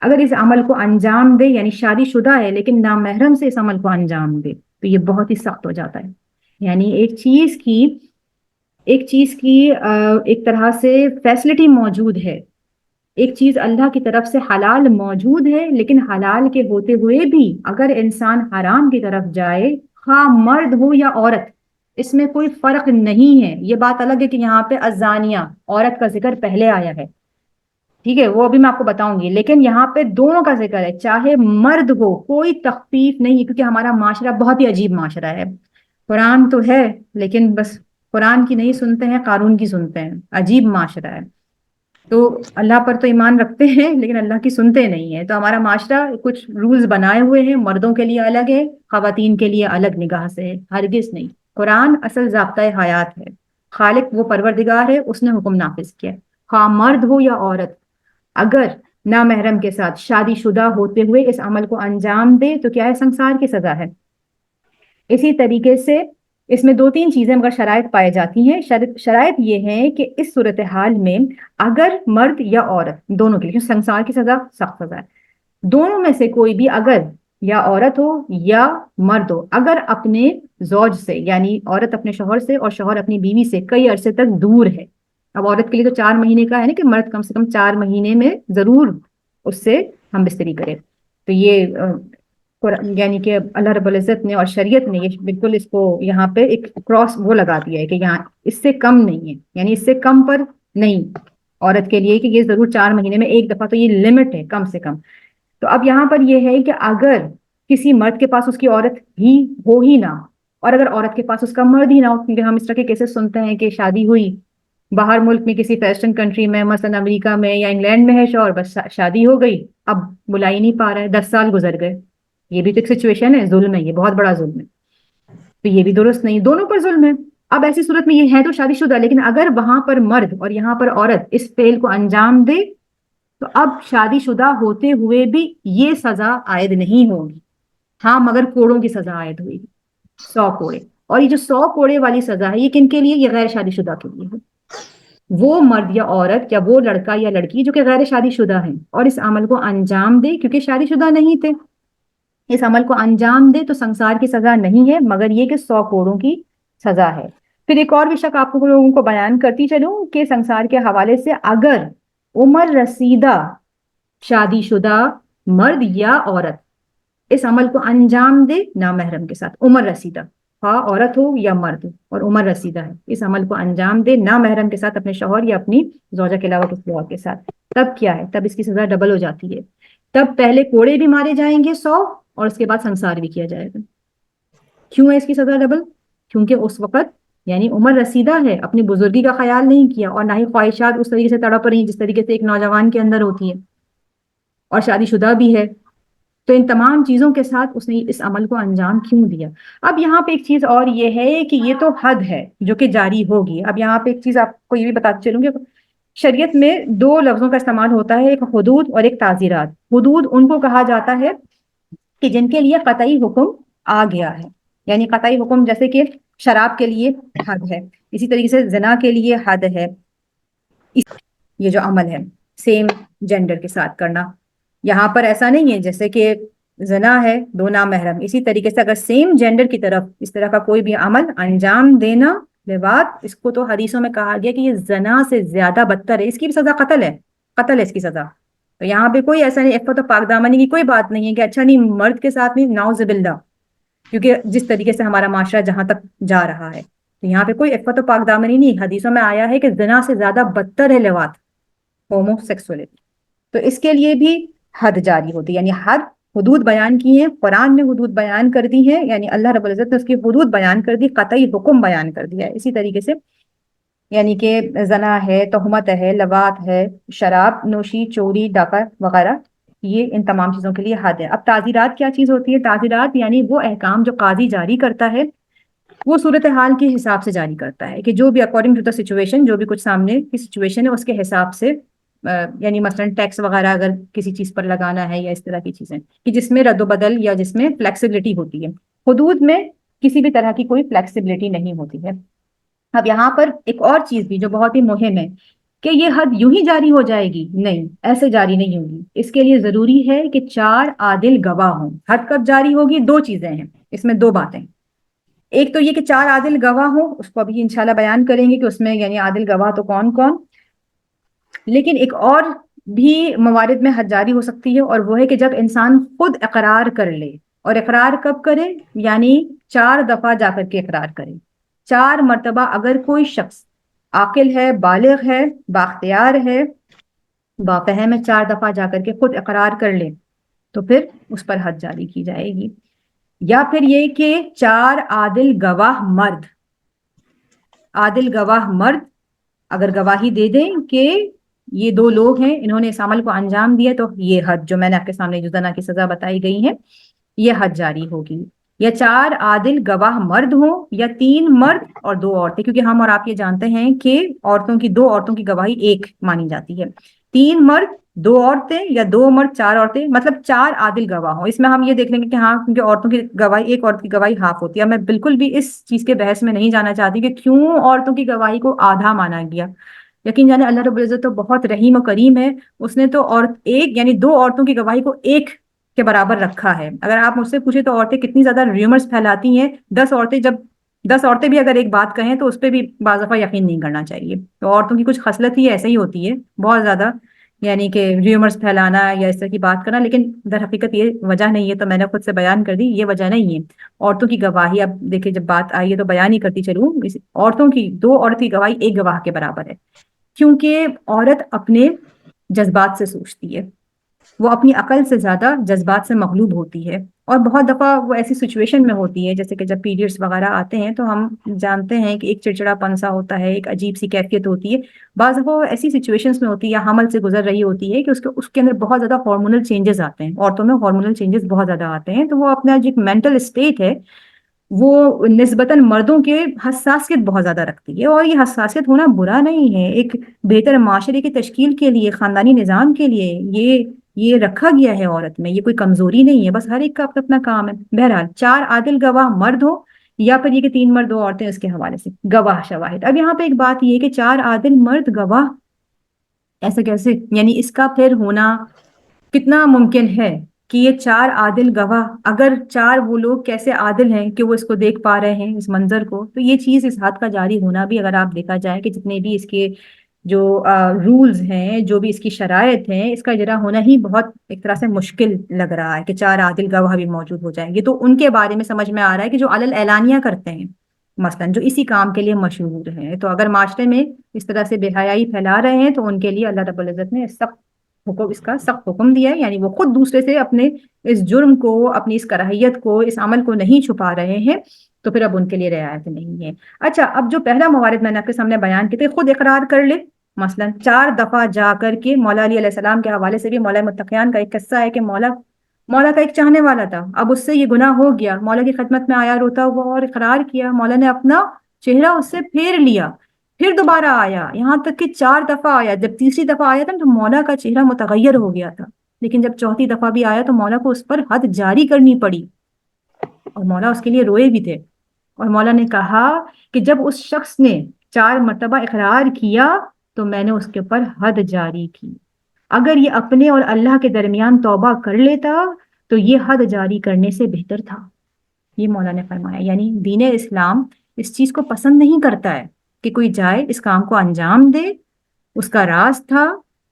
اگر اس عمل کو انجام دے، یعنی شادی شدہ ہے لیکن نامحرم سے اس عمل کو انجام دے، تو یہ بہت ہی سخت ہو جاتا ہے۔ یعنی ایک چیز کی ایک طرح سے فیسلٹی موجود ہے، ایک چیز اللہ کی طرف سے حلال موجود ہے، لیکن حلال کے ہوتے ہوئے بھی اگر انسان حرام کی طرف جائے، خواہ مرد ہو یا عورت، اس میں کوئی فرق نہیں ہے۔ یہ بات الگ ہے کہ یہاں پہ الزانیہ عورت کا ذکر پہلے آیا ہے، ٹھیک ہے، وہ ابھی میں آپ کو بتاؤں گی، لیکن یہاں پہ دونوں کا ذکر ہے، چاہے مرد ہو، کوئی تخفیف نہیں ہے، کیونکہ ہمارا معاشرہ بہت ہی عجیب معاشرہ ہے۔ قرآن تو ہے لیکن بس قرآن کی نہیں سنتے ہیں، قارون کی سنتے ہیں، عجیب معاشرہ ہے۔ تو اللہ پر تو ایمان رکھتے ہیں لیکن اللہ کی سنتے نہیں ہیں، تو ہمارا معاشرہ کچھ رولز بنائے ہوئے ہیں، مردوں کے لیے الگ ہے، خواتین کے لیے الگ نگاہ سے ہے، ہرگز نہیں۔ قرآن اصل ضابطۂ حیات ہے، خالق وہ پروردگار ہے، اس نے حکم نافذ کیا، خواہ مرد ہو یا عورت، اگر نامحرم کے ساتھ شادی شدہ ہوتے ہوئے اس عمل کو انجام دے تو کیا ہے؟ سنسار کی سزا ہے۔ اسی طریقے سے اس میں 2-3 چیزیں مگر شرائط پائے جاتی ہیں. شرائط یہ ہے کہ اس صورتحال میں اگر مرد یا عورت دونوں کے لیے، سنسار کی سزا سخت سزا ہے، دونوں میں سے کوئی بھی اگر یا عورت ہو یا مرد ہو، اگر اپنے زوج سے یعنی عورت اپنے شوہر سے اور شوہر اپنی بیوی سے کئی عرصے تک دور ہے. اب عورت کے لیے تو 4 مہینے کا ہے نا کہ مرد کم سے کم 4 مہینے میں ضرور اس سے ہم بستری کرے. تو یہ یعنی کہ اللہ رب العزت نے اور شریعت نے یہ بالکل اس کو یہاں پہ ایک کراس وہ لگا دیا ہے کہ یہاں اس سے کم نہیں ہے، یعنی اس سے کم پر نہیں عورت کے لیے کہ یہ ضرور 4 مہینے میں ایک دفعہ، تو یہ لمٹ ہے کم سے کم. تو اب یہاں پر یہ ہے کہ اگر کسی مرد کے پاس اس کی عورت ہی ہو ہی نہ، اور اگر عورت کے پاس اس کا مرد ہی نہ ہو، کیونکہ ہم اس طرح کے کیسز سنتے ہیں کہ شادی ہوئی باہر ملک میں کسی ویسٹرن کنٹری میں، مثلا امریکہ میں یا انگلینڈ میں ہے شوہر، بس شادی ہو گئی، اب بلا ہی نہیں پا رہا ہے، 10 سال گزر گئے. یہ بھی تو ایک سچویشن ہے، ظلم ہے، یہ بہت بڑا ظلم ہے. تو یہ بھی درست نہیں، دونوں پر ظلم ہے. اب ایسی صورت میں یہ ہے تو شادی شدہ، لیکن اگر وہاں پر مرد اور یہاں پر عورت اس فعل کو انجام دے تو اب شادی شدہ ہوتے ہوئے بھی یہ سزا عائد نہیں ہوگی. ہاں مگر کوڑوں کی سزا عائد ہوئی 100 کوڑے. اور یہ جو 100 کوڑے والی سزا ہے یہ کن کے لیے؟ یہ غیر شادی شدہ کے لیے ہے. وہ مرد یا عورت یا وہ لڑکا یا لڑکی جو کہ غیر شادی شدہ ہیں اور اس عمل کو انجام دے، کیونکہ شادی شدہ نہیں تھے، اس عمل کو انجام دے تو سنسار کی سزا نہیں ہے مگر یہ کہ 100 کوڑوں کی سزا ہے. پھر ایک اور بھی شک آپ لوگوں کو بیان کرتی چلوں کہ سنسار کے حوالے سے اگر عمر رسیدہ شادی شدہ مرد یا عورت اس عمل کو انجام دے نامحرم کے ساتھ، عمر رسیدہ، ہاں عورت ہو یا مرد ہو اور عمر رسیدہ ہے، اس عمل کو انجام دے نامحرم کے ساتھ، اپنے شوہر یا اپنی زوجہ کے علاوہ کسی اور کے ساتھ، تب کیا ہے؟ تب اس کی سزا ڈبل ہو جاتی ہے. تب پہلے کوڑے بھی مارے جائیں گے 100 اور اس کے بعد سنسار بھی کیا جائے گا. کیوں ہے اس کی سزا ڈبل؟ کیونکہ اس وقت یعنی عمر رسیدہ ہے، اپنی بزرگی کا خیال نہیں کیا اور نہ ہی خواہشات اس طریقے سے تڑپ رہی جس طریقے سے ایک نوجوان کے اندر ہوتی ہے، اور شادی شدہ بھی ہے. تو ان تمام چیزوں کے ساتھ اس نے اس عمل کو انجام کیوں دیا؟ اب یہاں پہ ایک چیز اور یہ ہے کہ یہ تو حد ہے جو کہ جاری ہوگی. اب یہاں پہ ایک چیز آپ کو یہ بھی بتاتے چلوں گی، شریعت میں 2 لفظوں کا استعمال ہوتا ہے، ایک حدود اور ایک تعزیرات. حدود ان کو کہا جاتا ہے کہ جن کے لیے قطعی حکم آ گیا ہے، یعنی قطعی حکم جیسے کہ شراب کے لیے حد ہے، اسی طریقے سے زنا کے لیے حد ہے. یہ جو عمل ہے سیم جینڈر کے ساتھ کرنا، یہاں پر ایسا نہیں ہے جیسے کہ زنا ہے 2 نامحرم، اسی طریقے سے اگر سیم جینڈر کی طرف اس طرح کا کوئی بھی عمل انجام دینا، لواط، اس کو تو حدیثوں میں کہا گیا کہ یہ زنا سے زیادہ بدتر ہے، اس کی بھی سزا قتل ہے، قتل ہے اس کی سزا. تو یہاں پہ کوئی ایسا نہیں، عفت و پاک دامنی کی کوئی بات نہیں ہے کہ اچھا نہیں مرد کے ساتھ نہیں، نعوذ باللہ، کیونکہ جس طریقے سے ہمارا معاشرہ جہاں تک جا رہا ہے، تو یہاں پہ کوئی عفت و پاک دامنی نہیں. حدیثوں میں آیا ہے کہ زنا سے زیادہ بدتر ہے لواط، ہومو سیکسولیٹی. تو اس کے لیے بھی حد جاری ہوتی ہے، یعنی حد، حدود بیان کی ہیں قرآن نے، حدود بیان کر دی ہے، یعنی اللہ رب العزت نے اس کی حدود بیان کر دی، قطعی حکم بیان کر دیا ہے. اسی طریقے سے یعنی کہ زنا ہے، تہمت ہے، لواط ہے، شراب نوشی، چوری، ڈاکہ وغیرہ، یہ ان تمام چیزوں کے لیے حد ہے. اب تعزیرات کیا چیز ہوتی ہے؟ تعزیرات یعنی وہ احکام جو قاضی جاری کرتا ہے وہ صورتحال کے حساب سے جاری کرتا ہے، کہ جو بھی اکارڈنگ ٹو دا سچویشن، جو بھی کچھ سامنے کی سچویشن ہے اس کے حساب سے، یعنی مثلا ٹیکس وغیرہ اگر کسی چیز پر لگانا ہے یا اس طرح کی چیزیں کہ جس میں رد و بدل یا جس میں فلیکسیبلٹی ہوتی ہے. حدود میں کسی بھی طرح کی کوئی فلیکسیبلٹی نہیں ہوتی ہے. اب یہاں پر ایک اور چیز بھی جو بہت ہی مہم ہے کہ یہ حد یوں ہی جاری ہو جائے گی، نہیں، ایسے جاری نہیں ہوگی. اس کے لیے ضروری ہے کہ 4 عادل گواہ ہوں. حد کب جاری ہوگی؟ 2 چیزیں ہیں اس میں، 2 باتیں. ایک تو یہ کہ 4 عادل گواہ ہوں، اس کو ابھی انشاءاللہ بیان کریں گے کہ اس میں یعنی عادل گواہ تو کون کون. لیکن ایک اور بھی موارد میں حد جاری ہو سکتی ہے، اور وہ ہے کہ جب انسان خود اقرار کر لے. اور اقرار کب کرے؟ یعنی 4 دفعہ جا کر کے اقرار کرے. 4 مرتبہ اگر کوئی شخص عاقل ہے، بالغ ہے، بااختیار ہے، بافہم ہے، 4 دفعہ جا کر کے خود اقرار کر لے تو پھر اس پر حد جاری کی جائے گی. یا پھر یہ کہ 4 عادل گواہ مرد، عادل گواہ مرد اگر گواہی دے دیں کہ یہ 2 لوگ ہیں، انہوں نے اس عمل کو انجام دیا، تو یہ حد جو میں نے آپ کے سامنے جو زنا کی سزا بتائی گئی ہے یہ حد جاری ہوگی. یا 4 عادل گواہ مرد ہوں یا 3 مرد اور 2 عورتیں، کیونکہ ہم اور آپ یہ جانتے ہیں کہ دو عورتوں کی گواہی ایک مانی جاتی ہے۔ 3 مرد 2 عورتیں یا 2 مرد 4 عورتیں، مطلب 4 عادل گواہ ہوں۔ اس میں ہم یہ دیکھ لیں گے کہ ہاں، کیونکہ عورتوں کی گواہی، ایک عورت کی گواہی ہاف ہوتی ہے۔ میں بالکل بھی اس چیز کے بحث میں نہیں جانا چاہتی کہ کیوں عورتوں کی گواہی کو آدھا مانا گیا۔ یقین جانے اللہ رب العزت تو بہت رحیم و کریم ہے، اس نے تو ایک یعنی 2 عورتوں کی گواہی کو ایک کے برابر رکھا ہے۔ اگر آپ مجھ سے پوچھیں تو عورتیں کتنی زیادہ ریومرز پھیلاتی ہیں، 10 عورتیں بھی اگر ایک بات کہیں تو اس پہ بھی بعض دفعہ یقین نہیں کرنا چاہیے۔ تو عورتوں کی کچھ خصلت ہی ایسے ہی ہوتی ہے بہت زیادہ، یعنی کہ ریومرز پھیلانا یا اس طرح کی بات کرنا، لیکن در حقیقت یہ وجہ نہیں ہے، تو میں نے خود سے بیان کر دی یہ وجہ نہیں ہے۔ عورتوں کی گواہی، اب دیکھیں جب بات آئی ہے تو بیان ہی کرتی چلوں، عورتوں کی 2 عورت کی گواہی ایک گواہ کے برابر ہے، کیونکہ عورت اپنے جذبات سے سوچتی ہے، وہ اپنی عقل سے زیادہ جذبات سے مغلوب ہوتی ہے، اور بہت دفعہ وہ ایسی سچویشن میں ہوتی ہے، جیسے کہ جب پیریڈس وغیرہ آتے ہیں تو ہم جانتے ہیں کہ ایک چڑچڑا پن سا ہوتا ہے، ایک عجیب سی کیفیت ہوتی ہے۔ بعض دفعہ وہ ایسی سچویشنز میں ہوتی ہے یا حمل سے گزر رہی ہوتی ہے کہ اس کے اندر بہت زیادہ ہارمونل چینجز آتے ہیں، عورتوں میں ہارمونل چینجز بہت زیادہ آتے ہیں، تو وہ اپنا جو مینٹل اسٹیٹ ہے وہ نسبتاً مردوں کے حساسیت بہت زیادہ رکھتی ہے، اور یہ حساسیت ہونا برا نہیں ہے، ایک بہتر معاشرے کی تشکیل کے لیے، خاندانی نظام کے لیے یہ رکھا گیا ہے عورت میں، یہ کوئی کمزوری نہیں ہے، بس ہر ایک کا اپنا اپنا کام ہے۔ بہرحال 4 عادل گواہ مرد ہو یا پھر یہ کہ 3 مرد 2 عورتیں، اس کے حوالے سے گواہ شواہد۔ اب یہاں پہ ایک بات یہ ہے کہ 4 عادل مرد گواہ ایسے کیسے، یعنی اس کا پھر ہونا کتنا ممکن ہے کہ یہ 4 عادل گواہ، اگر 4 وہ لوگ کیسے عادل ہیں کہ وہ اس کو دیکھ پا رہے ہیں اس منظر کو، تو یہ چیز اس حد کا جاری ہونا بھی، اگر آپ دیکھا جائے کہ جتنے بھی اس کے جو رولز ہیں، جو بھی اس کی شرائط ہیں، اس کا اجرا ہونا ہی بہت ایک طرح سے مشکل لگ رہا ہے کہ 4 عادل گواہ بھی موجود ہو جائیں گے۔ تو ان کے بارے میں سمجھ میں آ رہا ہے کہ جو علل اعلانیہ کرتے ہیں، مثلاً جو اسی کام کے لیے مشہور ہیں، تو اگر معاشرے میں اس طرح سے بے حیائی پھیلا رہے ہیں تو ان کے لیے اللہ رب العزت نے اس کا سخت حکم دیا ہے، یعنی وہ خود دوسرے سے اپنے اس جرم کو، اپنی اس کراہیت کو، اس عمل کو نہیں چھپا رہے ہیں، تو پھر اب ان کے لیے رعایت نہیں ہے۔ اچھا، اب جو پہلا موارد میں نے آپ کے سامنے بیان کیا تھا، خود اقرار کر لے، مثلا 4 دفعہ جا کر کے مولا علی علیہ السلام کے حوالے سے بھی مولا متقیان کا ایک قصہ ہے کہ مولا کا ایک چاہنے والا تھا، اب اس سے یہ گناہ ہو گیا، مولا کی خدمت میں آیا روتا ہوا اور اقرار کیا، مولا نے اپنا چہرہ اس سے پھیر لیا، پھر دوبارہ آیا، یہاں تک کہ 4 دفعہ آیا۔ جب تیسری دفعہ آیا تھا تو مولا کا چہرہ متغیر ہو گیا تھا، لیکن جب چوتھی دفعہ بھی آیا تو مولا کو اس پر حد جاری کرنی پڑی، اور مولا اس کے لیے روئے بھی تھے، اور مولا نے کہا کہ جب اس شخص نے 4 مرتبہ اقرار کیا تو میں نے اس کے اوپر حد جاری کی، اگر یہ اپنے اور اللہ کے درمیان توبہ کر لیتا تو یہ حد جاری کرنے سے بہتر تھا، یہ مولا نے فرمایا۔ یعنی دین اسلام اس چیز کو پسند نہیں کرتا ہے کہ کوئی جائے اس کام کو انجام دے، اس کا راز تھا،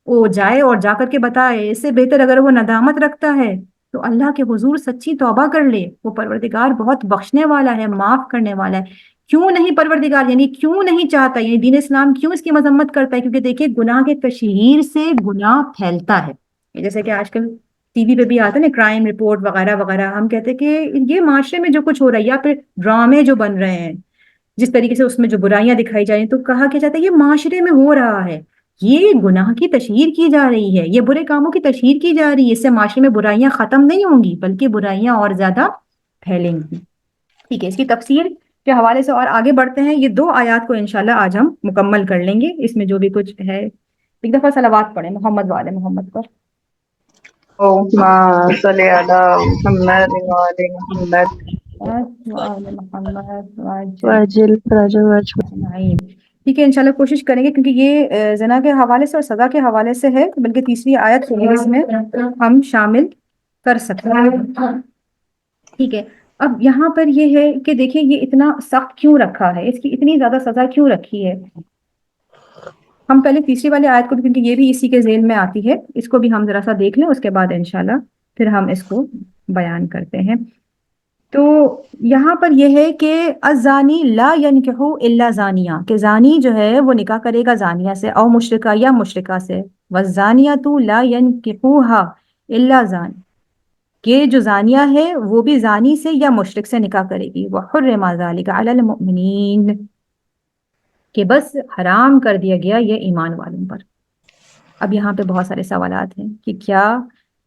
وہ جائے اور جا کر کے بتائے، اس سے بہتر اگر وہ ندامت رکھتا ہے تو اللہ کے حضور سچی توبہ کر لے، وہ پروردگار بہت بخشنے والا ہے، معاف کرنے والا ہے۔ کیوں نہیں پروردگار، یعنی کیوں نہیں چاہتا، یعنی دین اسلام کیوں اس کی مذمت کرتا ہے؟ کیونکہ دیکھیں گناہ کے تشہیر سے گناہ پھیلتا ہے، جیسے کہ آج کل ٹی وی پہ بھی آتا ہے نا، کرائم رپورٹ وغیرہ وغیرہ، ہم کہتے ہیں کہ یہ معاشرے میں جو کچھ ہو رہا ہے یا پھر ڈرامے جو بن رہے ہیں، جس طریقے سے اس میں جو برائیاں دکھائی جا رہی ہیں، تو کہا کیا جاتا ہے یہ معاشرے میں ہو رہا ہے، یہ گناہ کی تشہیر کی جا رہی ہے، یہ برے کاموں کی تشہیر کی جا رہی ہے، اس سے معاشرے میں برائیاں ختم نہیں ہوں گی بلکہ برائیاں اور زیادہ پھیلیں گی۔ ٹھیک ہے، اس کی تفسیر کے حوالے سے اور آگے بڑھتے ہیں، یہ 2 آیات کو انشاءاللہ آج ہم مکمل کر لیں گے، اس میں جو بھی کچھ ہے ایک دفعہ صلوات پڑھیں محمد وعلى محمد پر۔ اللهم صل على محمد وعلى محمد وعلى محمد واجل راجل واجب اجمعین۔ ٹھیک ہے، انشاءاللہ کوشش کریں گے، کیونکہ یہ زنا کے حوالے سے اور سزا کے حوالے سے ہے، بلکہ تیسری آیت کو بھی اس میں ہم شامل کر سکتے ہیں۔ ٹھیک ہے، اب یہاں پر یہ ہے کہ دیکھیں یہ اتنا سخت کیوں رکھا ہے، اس کی اتنی زیادہ سزا کیوں رکھی ہے۔ ہم پہلے تیسری والی آیت کو بھی، کیونکہ یہ بھی اسی کے ذیل میں آتی ہے، اس کو بھی ہم ذرا سا دیکھ لیں، اس کے بعد انشاءاللہ پھر ہم اس کو بیان کرتے ہیں۔ تو یہاں پر یہ ہے کہ الزانی لا ينکح الا زانیہ، کہ زانی جو ہے وہ نکاح کرے گا زانیہ سے، او مشرکہ یا مشرکہ سے، والزانیۃ لا ينکحوها الا زان، کہ جو زانیہ ہے وہ بھی زانی سے یا مشرک سے نکاح کرے گی، وحرم ذلک علی المؤمنین، کہ بس حرام کر دیا گیا یہ ایمان والوں پر۔ اب یہاں پہ بہت سارے سوالات ہیں کہ کیا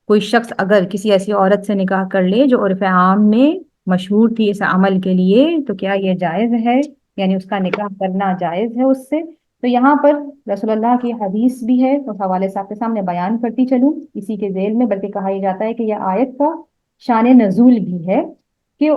کوئی شخص اگر کسی ایسی عورت سے نکاح کر لے جو عرف عام میں مشہور تھی اس عمل کے لیے، تو کیا یہ جائز ہے، یعنی اس کا نکاح کرنا جائز ہے اس سے؟ تو یہاں پر رسول اللہ کی حدیث بھی ہے، اس حوالے سے آپ کے سامنے بیان کرتی چلوں اسی کے ذیل میں، بلکہ کہا یہ جاتا ہے کہ یہ آیت کا شان نزول بھی ہے کہ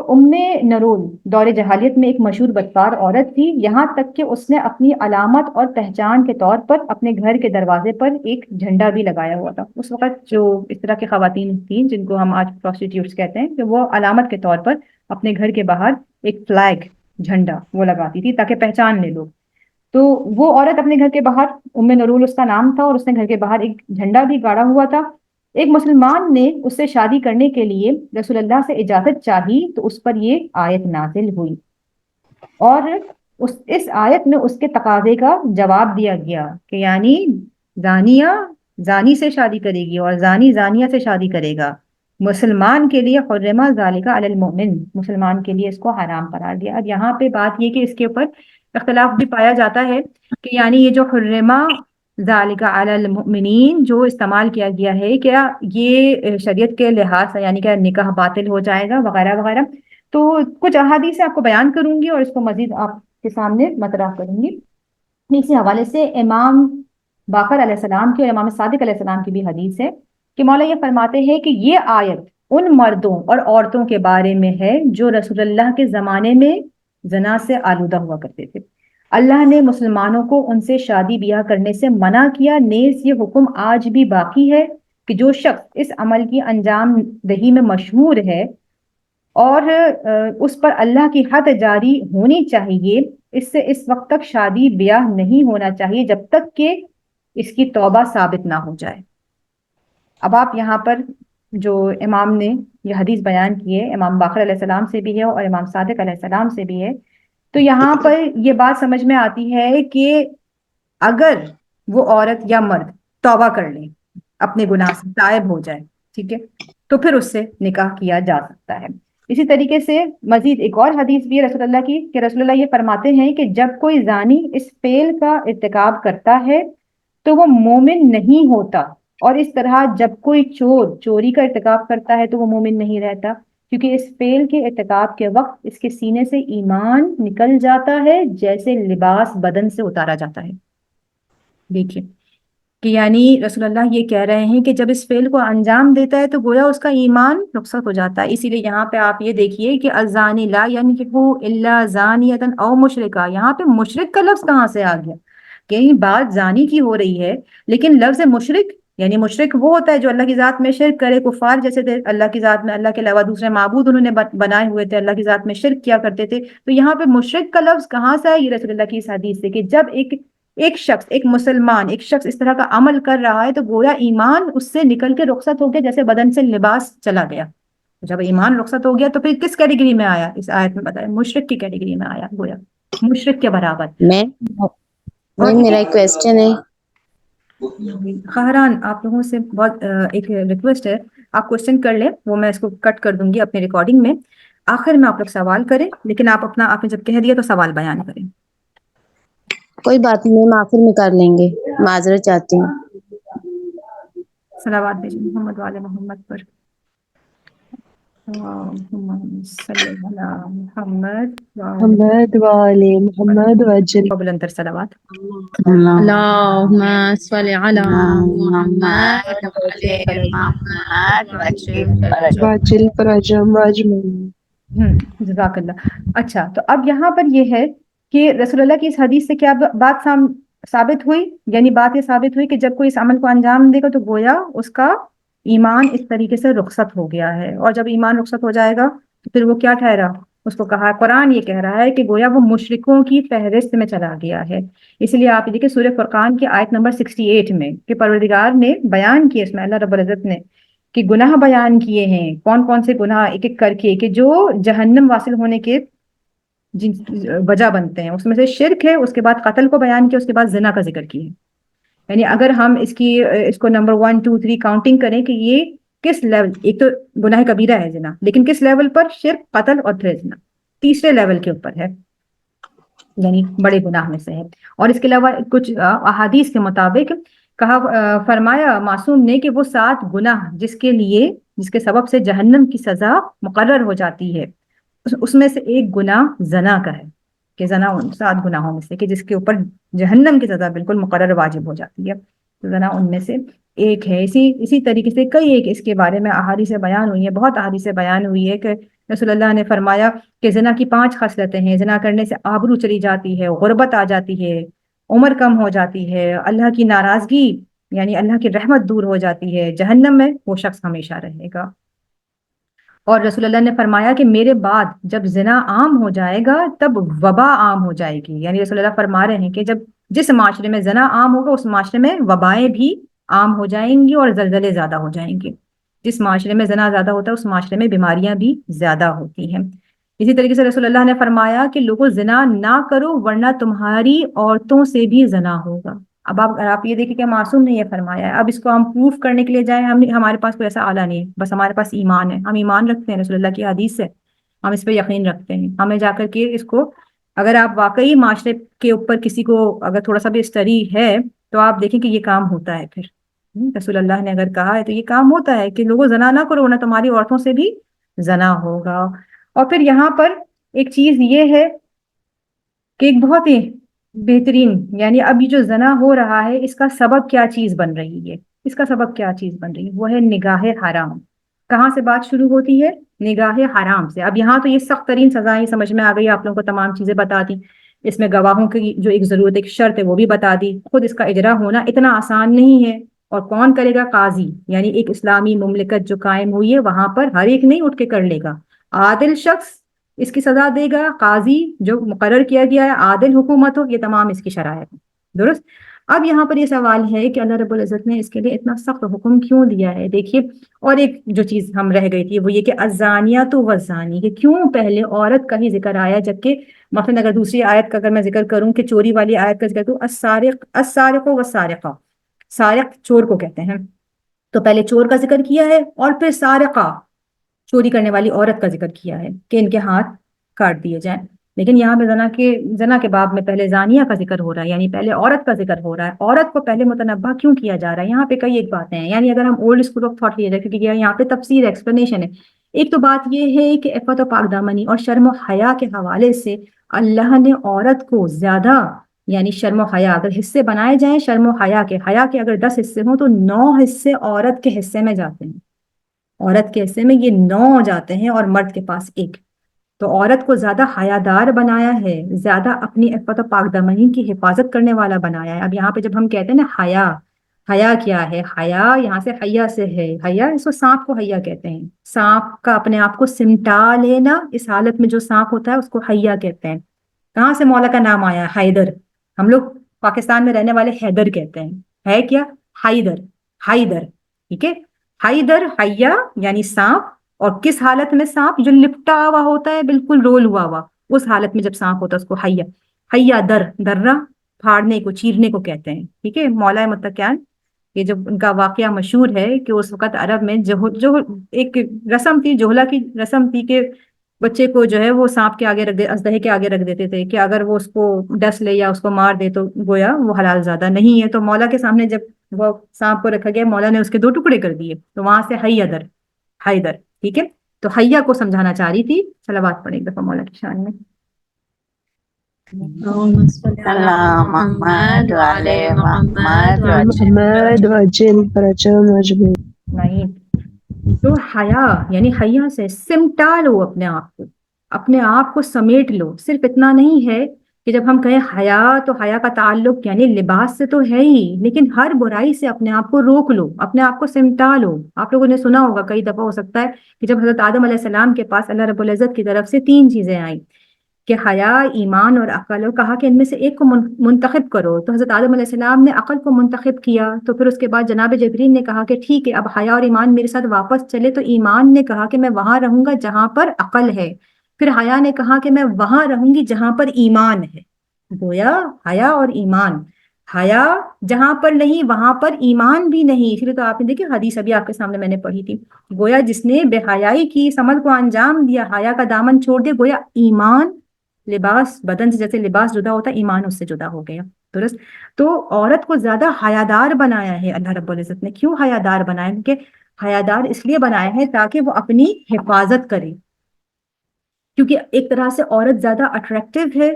نرول دور جہالیت میں ایک مشہور بدکار عورت تھی، یہاں تک کہ اس نے اپنی علامت اور پہچان کے طور پر اپنے گھر کے دروازے پر ایک جھنڈا بھی لگایا ہوا تھا۔ اس وقت جو اس طرح کی خواتین تھیں جن کو ہم آج پروسٹیٹیوٹس کہتے ہیں، کہ وہ علامت کے طور پر اپنے گھر کے باہر ایک فلیگ، جھنڈا وہ لگاتی تھی تاکہ پہچان لے لوگ۔ تو وہ عورت اپنے گھر کے باہر، نرول اس کا نام تھا، اور اس نے گھر کے باہر ایک جھنڈا بھی گاڑا ہوا تھا۔ ایک مسلمان نے اس سے شادی کرنے کے لیے رسول اللہ سے اجازت چاہی تو اس پر یہ آیت نازل ہوئی، اور اس آیت میں اس کے تقاضے کا جواب دیا گیا کہ یعنی زانیہ زانی سے شادی کرے گی اور زانی زانیہ سے شادی کرے گا، مسلمان کے لیے حرم ذالک علی المؤمن، مسلمان کے لیے اس کو حرام قرار دیا۔ اب یہاں پہ بات یہ کہ اس کے اوپر اختلاف بھی پایا جاتا ہے کہ یعنی یہ جو حرمہ ذالک علی المؤمنین جو استعمال کیا گیا ہے، کیا یہ شریعت کے لحاظ سے یعنی کہ نکاح باطل ہو جائے گا وغیرہ وغیرہ؟ تو کچھ احادیث آپ کو بیان کروں گی اور اس کو مزید آپ کے سامنے مطرح کروں گی۔ اسی حوالے سے امام باقر علیہ السلام کی اور امام صادق علیہ السلام کی بھی حدیث ہے کہ مولا یہ فرماتے ہیں کہ یہ آیت ان مردوں اور عورتوں کے بارے میں ہے جو رسول اللہ کے زمانے میں زنا سے آلودہ ہوا کرتے تھے۔ اللہ نے مسلمانوں کو ان سے شادی بیاہ کرنے سے منع کیا، نیز یہ حکم آج بھی باقی ہے کہ جو شخص اس عمل کی انجام دہی میں مشہور ہے اور اس پر اللہ کی حد جاری ہونی چاہیے، اس سے اس وقت تک شادی بیاہ نہیں ہونا چاہیے جب تک کہ اس کی توبہ ثابت نہ ہو جائے۔ اب آپ یہاں پر جو امام نے یہ حدیث بیان کی ہے، امام باقر علیہ السلام سے بھی ہے اور امام صادق علیہ السلام سے بھی ہے، تو یہاں پر یہ بات سمجھ میں آتی ہے کہ اگر وہ عورت یا مرد توبہ کر لے، اپنے گناہ سے تائب ہو جائے، ٹھیک ہے، تو پھر اس سے نکاح کیا جا سکتا ہے۔ اسی طریقے سے مزید ایک اور حدیث بھی ہے رسول اللہ کی کہ رسول اللہ یہ فرماتے ہیں کہ جب کوئی زانی اس فعل کا ارتکاب کرتا ہے تو وہ مومن نہیں ہوتا، اور اس طرح جب کوئی چور چوری کا ارتکاب کرتا ہے تو وہ مومن نہیں رہتا، کیونکہ اس فعل کے ارتکاب کے وقت اس کے سینے سے ایمان نکل جاتا ہے جیسے لباس بدن سے اتارا جاتا ہے۔ دیکھیے کہ یعنی رسول اللہ یہ کہہ رہے ہیں کہ جب اس فعل کو انجام دیتا ہے تو گویا اس کا ایمان رخصت ہو جاتا ہے۔ اسی لیے یہاں پہ آپ یہ دیکھیے کہ الزانی لا ينکح الا زانیۃ او مشرکہ، یہاں پہ مشرک کا لفظ کہاں سے آ گیا؟ کہیں بات زانی کی ہو رہی ہے لیکن لفظ مشرک، یعنی مشرک وہ ہوتا ہے جو اللہ کی ذات میں شرک کرے، کفار جیسے تھے اللہ کی ذات میں اللہ کے علاوہ دوسرے معبود انہوں نے بنائے ہوئے تھے، اللہ کی ذات میں شرک کیا کرتے تھے۔ تو یہاں پہ مشرک کا لفظ کہاں سے ہے؟ یہ رسول اللہ کی اس حدیث سے کہ جب ایک شخص، ایک مسلمان، ایک شخص اس طرح کا عمل کر رہا ہے تو گویا ایمان اس سے نکل کے رخصت ہو گیا جیسے بدن سے لباس چلا گیا۔ جب ایمان رخصت ہو گیا تو پھر کس کیٹیگری میں آیا؟ اس آیت میں بتایا مشرک کی کیٹیگری میں آیا، گویا مشرک کے برابر۔ اور میرا ایک کویسچن ہے۔ خہران آپ لوگوں سے بہت ایک ریکویسٹ ہے، آپ کوشچن کر لیں، وہ میں اس کو کٹ کر دوں گی اپنے ریکارڈنگ میں، آخر میں آپ لوگ سوال کریں، لیکن آپ نے جب کہہ دیا تو سوال بیان کریں۔ کوئی بات نہیں، ہم آخر میں کر لیں گے، معذرت چاہتی ہوں۔ صلوات بھیجیں محمد والے محمد پر۔ اللہم صلی علی محمد محمد وآل محمد وجل بلندر صلوات۔ اللهم صل على محمد وعلى محمد وجل فرجم واجمعین۔ جزاک اللہ۔ اچھا، تو اب یہاں پر یہ ہے کہ رسول اللہ کی اس حدیث سے کیا بات ثابت ہوئی؟ یعنی بات یہ ثابت ہوئی کہ جب کوئی اس عمل کو انجام دے گا تو گویا اس کا ایمان اس طریقے سے رخصت ہو گیا ہے، اور جب ایمان رخصت ہو جائے گا تو پھر وہ کیا ٹھہرا؟ اس کو کہا، قرآن یہ کہہ رہا ہے کہ گویا وہ مشرکوں کی فہرست میں چلا گیا ہے۔ اس لیے آپ دیکھیں سورہ فرقان کی آیت نمبر 68 میں کہ پروردگار نے بیان کیے، اس میں اللہ رب العزت نے کہ گناہ بیان کیے ہیں، کون کون سے گناہ ایک ایک کر کے کہ جو جہنم واصل ہونے کے وجہ بنتے ہیں، اس میں سے شرک ہے، اس کے بعد قتل کو بیان کیا، اس کے بعد زنا کا ذکر کیا ہے۔ یعنی اگر ہم اس کو نمبر 1 2 3 کاؤنٹنگ کریں کہ یہ کس لیول، ایک تو گناہ کبیرہ ہے زنا، لیکن کس لیول پر؟ شرک، قتل اور پھر زنا، تیسرے لیول کے اوپر ہے، یعنی بڑے گناہ میں سے ہے۔ اور اس کے علاوہ کچھ احادیث کے مطابق فرمایا معصوم نے کہ وہ 7 گناہ جس کے سبب سے جہنم کی سزا مقرر ہو جاتی ہے، اس میں سے ایک گناہ زنا کا ہے کہ زنا ان 7 گناہوں میں سے کہ جس کے اوپر جہنم کی سزا بالکل مقرر واجب ہو جاتی ہے، تو زنا ان میں سے ایک ہے۔ اسی طریقے سے کئی ایک اس کے بارے میں احادیث بیان ہوئی ہیں، بہت احادیث بیان ہوئی ہے کہ رسول اللہ نے فرمایا کہ زنا کی 5 خصلتیں ہیں، زنا کرنے سے آبرو چلی جاتی ہے، غربت آ جاتی ہے، عمر کم ہو جاتی ہے، اللہ کی ناراضگی یعنی اللہ کی رحمت دور ہو جاتی ہے، جہنم میں وہ شخص ہمیشہ رہے گا۔ اور رسول اللہ نے فرمایا کہ میرے بعد جب زنا عام ہو جائے گا تب وبا عام ہو جائے گی، یعنی رسول اللہ فرما رہے ہیں کہ جب جس معاشرے میں زنا عام ہوگا اس معاشرے میں وبائیں بھی عام ہو جائیں گی اور زلزلے زیادہ ہو جائیں گے۔ جس معاشرے میں زنا زیادہ ہوتا ہے اس معاشرے میں بیماریاں بھی زیادہ ہوتی ہیں۔ اسی طریقے سے رسول اللہ نے فرمایا کہ لوگوں زنا نہ کرو ورنہ تمہاری عورتوں سے بھی زنا ہوگا۔ اب آپ یہ دیکھیں کہ معصوم نے یہ فرمایا ہے، اب اس کو ہم پروف کرنے کے لیے جائیں، ہمارے پاس کوئی ایسا آلہ نہیں ہے، بس ہمارے پاس ایمان ہے، ہم ایمان رکھتے ہیں رسول اللہ کی حدیث سے، ہم اس پہ یقین رکھتے ہیں۔ ہمیں جا کر کے اس کو اگر آپ واقعی معاشرے کے اوپر کسی کو اگر تھوڑا سا بھی اسٹڈی ہے تو آپ دیکھیں کہ یہ کام ہوتا ہے، پھر رسول اللہ نے اگر کہا ہے تو یہ کام ہوتا ہے کہ لوگوں زنا نہ کرو ورنہ تمہاری عورتوں سے بھی زنا ہوگا۔ اور پھر یہاں پر ایک چیز یہ ہے کہ ایک بہت ہی بہترین یعنی اب یہ جو زنا ہو رہا ہے اس کا سبب کیا چیز بن رہی ہے، اس کا سبب کیا چیز بن رہی ہے، وہ ہے نگاہ حرام۔ کہاں سے بات شروع ہوتی ہے؟ نگاہ حرام سے۔ اب یہاں تو یہ سخت ترین سزائیں سمجھ میں آ گئی، آپ لوگوں کو تمام چیزیں بتا دی، اس میں گواہوں کی جو ایک ضرورت ایک شرط ہے وہ بھی بتا دی، خود اس کا اجرا ہونا اتنا آسان نہیں ہے، اور کون کرے گا؟ قاضی، یعنی ایک اسلامی مملکت جو قائم ہوئی ہے وہاں پر ہر ایک نہیں اٹھ کے کر لے گا، عادل شخص اس کی سزا دے گا، قاضی جو مقرر کیا گیا ہے، عادل حکومت ہو، یہ تمام اس کی شرائط ہیں، درست۔ اب یہاں پر یہ سوال ہے کہ اللہ رب العزت نے اس کے لیے اتنا سخت حکم کیوں دیا ہے؟ دیکھیے، اور ایک جو چیز ہم رہ گئی تھی وہ یہ کہ الزانیۃ والزانی، کہ کیوں پہلے عورت کا ہی ذکر آیا، جبکہ مثلا اگر دوسری آیت کا اگر میں ذکر کروں کہ چوری والی آیت کا ذکر کروں، السارق والسارقہ، سارق چور کو کہتے ہیں، تو پہلے چور کا ذکر کیا ہے اور پھر سارقہ چوری کرنے والی عورت کا ذکر کیا ہے کہ ان کے ہاتھ کاٹ دیے جائیں۔ لیکن یہاں پہ زنا کے باب میں پہلے زانیہ کا ذکر ہو رہا ہے، یعنی پہلے عورت کا ذکر ہو رہا ہے، عورت کو پہلے متنبہ کیوں کیا جا رہا ہے؟ یہاں پہ کئی ایک باتیں ہیں، یعنی اگر ہم اولڈ اسکول آف تھاٹ لیا جائے، کیونکہ یہاں پہ تفسیر ایکسپلینیشن ہے۔ ایک تو بات یہ ہے کہ عفت و پاک دامنی اور شرم و حیا کے حوالے سے اللہ نے عورت کو زیادہ یعنی شرم و حیا اگر حصے بنائے جائیں، شرم و حیا کے اگر 10 حصے ہوں تو 9 حصے عورت کے حصے میں جاتے ہیں، عورت کے حصے میں یہ 9 جاتے ہیں اور مرد کے پاس 1۔ تو عورت کو زیادہ حیادار بنایا ہے، زیادہ اپنی عفت و پاک دامنی کی حفاظت کرنے والا بنایا ہے۔ اب یہاں پہ جب ہم کہتے ہیں نا حیا، حیا کیا ہے؟ حیا یہاں سے حیا سے ہے، حیا اس کو سانپ کو حیا کہتے ہیں، سانپ کا اپنے آپ کو سمٹا لینا، اس حالت میں جو سانپ ہوتا ہے اس کو حیا کہتے ہیں۔ کہاں سے مولا کا نام آیا؟ حیدر، ہم لوگ پاکستان میں رہنے والے حیدر کہتے ہیں، ہے کیا؟ حیدر، حیدر، ٹھیک ہے، حیدر، حیا یعنی سانپ، اور کس حالت میں سانپ؟ جو لپٹا ہوا ہوتا ہے، بالکل رول ہوا ہوا، اس حالت میں جب سانپ ہوتا ہے اس کو حیا، حیا درہ پھاڑنے کو، چیرنے کو کہتے ہیں، ٹھیک ہے۔ مولا متقیان یہ جب ان کا واقعہ مشہور ہے کہ اس وقت عرب میں جو ایک رسم تھی، جوہلا کی رسم تھی کہ بچے کو جو ہے وہ سانپ کے آگے رکھ دے، اژدہے کے آگے رکھ دیتے تھے کہ اگر وہ اس کو ڈس لے یا اس کو مار دے تو گویا وہ حلال زادہ نہیں ہے۔ تو مولا کے سامنے جب وہ سانپ کو رکھا گیا، مولا نے اس کے 2 ٹکڑے کر دیے، تو وہاں سے حیدر، ٹھیک ہے۔ تو حیا کو سمجھانا چاہ رہی تھی۔ صلوات پڑھیں ایک دفعہ مولا کی شان میں۔ اللهم صل على محمد وعلى محمد محمد وعجل فرجهم أجمعين۔ نہیں، تو حیا یعنی حیا سے سمٹا لو اپنے آپ کو سمیٹ لو۔ صرف اتنا نہیں ہے کہ جب ہم کہیں حیا تو حیا کا تعلق یعنی لباس سے تو ہے ہی، لیکن ہر برائی سے اپنے آپ کو روک لو، اپنے آپ کو سمٹا لو۔ آپ لوگوں نے سنا ہوگا کئی دفعہ، ہو سکتا ہے کہ جب حضرت آدم علیہ السلام کے پاس اللہ رب العزت کی طرف سے 3 چیزیں آئیں کہ حیا، ایمان اور عقل، اور کہا کہ ان میں سے ایک کو منتخب کرو، تو حضرت آدم علیہ السلام نے عقل کو منتخب کیا۔ تو پھر اس کے بعد جناب جبریل نے کہا کہ ٹھیک ہے، اب حیا اور ایمان میرے ساتھ واپس چلے، تو ایمان نے کہا کہ میں وہاں رہوں گا جہاں پر عقل ہے، پھر حیا نے کہا کہ میں وہاں رہوں گی جہاں پر ایمان ہے۔ گویا حیا اور ایمان، حیا جہاں پر نہیں وہاں پر ایمان بھی نہیں، اس لیے تو آپ نے دیکھی حدیث ابھی آپ کے سامنے میں نے پڑھی تھی، گویا جس نے بے حیائی کی اس عمل کو انجام دیا، حیا کا دامن چھوڑ دیا، گویا ایمان، لباس بدن سے جیسے لباس جدا ہوتا ہے، ایمان اس سے جدا ہو گیا، درست۔ تو عورت کو زیادہ حیادار بنایا ہے اللہ رب العزت نے۔ کیوں حیادار بنایا؟ کیونکہ حیادار اس لیے بنایا ہے تاکہ وہ اپنی حفاظت کرے، کیونکہ ایک طرح سے عورت زیادہ اٹریکٹیو ہے،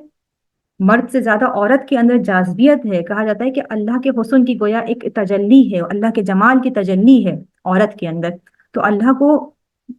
مرد سے زیادہ عورت کے اندر جاذبیت ہے. کہا جاتا ہے کہ اللہ کے حسن کی گویا ایک تجلی ہے، اللہ کے جمال کی تجلی ہے عورت کے اندر. تو اللہ کو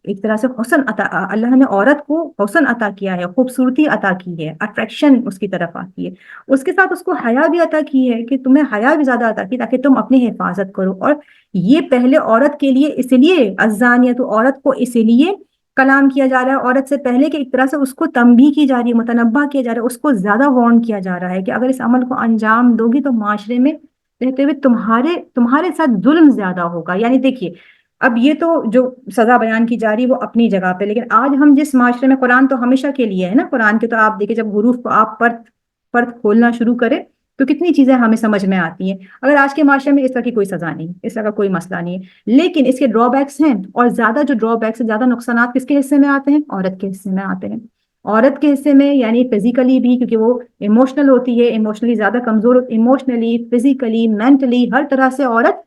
ایک طرح سے حسن عطا، اللہ نے عورت کو حسن عطا کیا ہے، خوبصورتی عطا کی ہے، اٹریکشن اس کی طرف آتی ہے. اس کے ساتھ اس کو حیا بھی عطا کی ہے کہ تمہیں حیا بھی زیادہ عطا کی تاکہ تم اپنی حفاظت کرو. اور یہ پہلے عورت کے لیے اس لیے الزانیہ، تو عورت کو اسی لیے کلام کیا جا رہا ہے عورت سے پہلے کہ ایک طرح سے اس کو تنبیہ کی جا رہی ہے، متنبہ کیا جا رہا ہے، اس کو زیادہ وارن کیا جا رہا ہے کہ اگر اس عمل کو انجام دو گی تو معاشرے میں رہتے ہوئے تمہارے ساتھ ظلم زیادہ ہوگا. یعنی دیکھیے اب یہ تو جو سزا بیان کی جا رہی ہے وہ اپنی جگہ پہ، لیکن آج ہم جس معاشرے میں، قرآن تو ہمیشہ کے لیے ہے نا، قرآن کے تو آپ دیکھیں جب حروف کو آپ پرت کھولنا شروع کرے تو کتنی چیزیں ہمیں سمجھ میں آتی ہیں. اگر آج کے معاشرے میں اس طرح کی کوئی سزا نہیں، اس طرح کا کوئی مسئلہ نہیں ہے، لیکن اس کے ڈرا بیکس ہیں، اور زیادہ جو ڈرا بیکس ہیں، زیادہ نقصانات کس کے حصے میں آتے ہیں؟ عورت کے حصے میں آتے ہیں. عورت کے حصے میں یعنی فزیکلی بھی، کیونکہ وہ ایموشنل ہوتی ہے، ایموشنلی زیادہ کمزور، ایموشنلی، فزیکلی، مینٹلی، ہر طرح سے عورت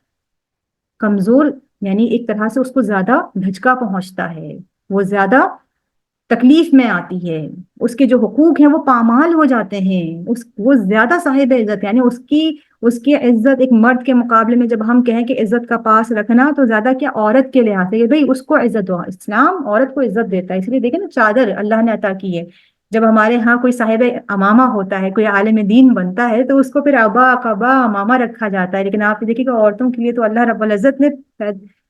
کمزور، یعنی ایک طرح سے اس کو زیادہ دھچکا پہنچتا ہے، وہ زیادہ تکلیف میں آتی ہے، اس کے جو حقوق ہیں وہ پامال ہو جاتے ہیں، وہ زیادہ صاحب عزت، یعنی اس کی عزت ایک مرد کے مقابلے میں جب ہم کہیں کہ عزت کا پاس رکھنا تو زیادہ کیا عورت کے لحاظ سے کہ بھئی اس کو عزت دو. اسلام عورت کو عزت دیتا ہے. اس لیے دیکھیں نا چادر اللہ نے عطا کی ہے. جب ہمارے ہاں کوئی صاحب امامہ ہوتا ہے، کوئی عالم دین بنتا ہے تو اس کو پھر ابا قبا امامہ رکھا جاتا ہے. لیکن آپ دیکھیں کہ عورتوں کے لیے تو اللہ رب العزت نے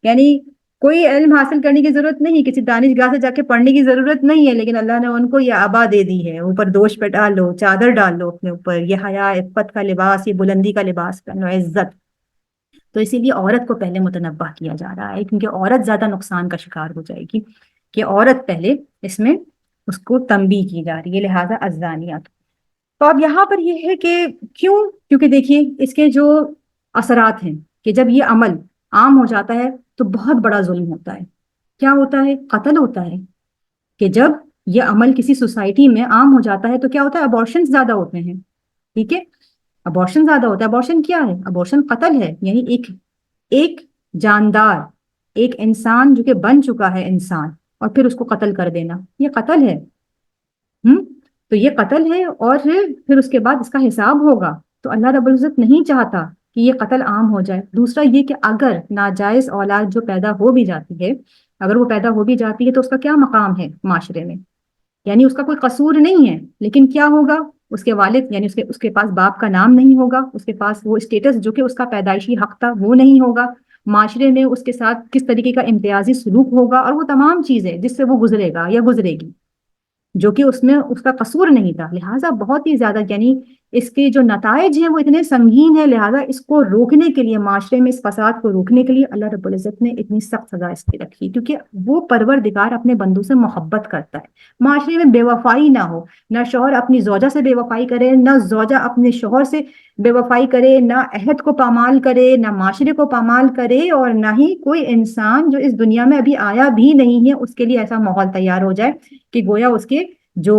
یعنی کوئی علم حاصل کرنے کی ضرورت نہیں، کسی دانش گاہ سے جا کے پڑھنے کی ضرورت نہیں ہے، لیکن اللہ نے ان کو یہ آبا دے دی ہے. اوپر دوش پہ ڈال لو، چادر ڈال لو اپنے اوپر، یہ حیا عفت کا لباس، یہ بلندی کا لباس پہنو، عزت. تو اسی لیے عورت کو پہلے متنبہ کیا جا رہا ہے، کیونکہ عورت زیادہ نقصان کا شکار ہو جائے گی، کہ عورت پہلے اس میں اس کو تنبیہ کی جا رہی ہے، لہٰذا الزانیات. تو اب یہاں پر یہ ہے کہ کیونکہ دیکھیے اس کے جو اثرات ہیں کہ جب یہ عمل عام ہو جاتا ہے تو بہت بڑا ظلم ہوتا ہے. کیا ہوتا ہے؟ قتل ہوتا ہے. کہ جب یہ عمل کسی سوسائٹی میں عام ہو جاتا ہے تو کیا ہوتا ہے؟ ابارشن زیادہ ہوتے ہیں. ٹھیک ہے، ابارشن زیادہ ہوتا ہے. ابارشن کیا ہے؟ ابارشن قتل ہے، یعنی ایک جاندار، ایک انسان جو کہ بن چکا ہے انسان، اور پھر اس کو قتل کر دینا، یہ قتل ہے. تو یہ قتل ہے، اور پھر اس کے بعد اس کا حساب ہوگا. تو اللہ رب العزت نہیں چاہتا کہ یہ قتل عام ہو جائے. دوسرا یہ کہ اگر ناجائز اولاد جو پیدا ہو بھی جاتی ہے، اگر وہ پیدا ہو بھی جاتی ہے تو اس کا کیا مقام ہے معاشرے میں؟ یعنی اس کا کوئی قصور نہیں ہے، لیکن کیا ہوگا؟ اس کے والد یعنی اس کے پاس باپ کا نام نہیں ہوگا، اس کے پاس وہ اسٹیٹس جو کہ اس کا پیدائشی حق تھا وہ نہیں ہوگا، معاشرے میں اس کے ساتھ کس طریقے کا امتیازی سلوک ہوگا، اور وہ تمام چیزیں جس سے وہ گزرے گا یا گزرے گی جو کہ اس میں اس کا قصور نہیں تھا. لہٰذا بہت ہی زیادہ یعنی اس کے جو نتائج ہیں وہ اتنے سنگین ہیں. لہٰذا اس کو روکنے کے لیے، معاشرے میں اس فساد کو روکنے کے لیے اللہ رب العزت نے اتنی سخت سزا اس کی رکھی، کیونکہ وہ پروردگار اپنے بندوں سے محبت کرتا ہے. معاشرے میں بے وفائی نہ ہو، نہ شوہر اپنی زوجہ سے بے وفائی کرے، نہ زوجہ اپنے شوہر سے بے وفائی کرے، نہ عہد کو پامال کرے، نہ معاشرے کو پامال کرے، اور نہ ہی کوئی انسان جو اس دنیا میں ابھی آیا بھی نہیں ہے اس کے لیے ایسا ماحول تیار ہو جائے کہ گویا اس کے جو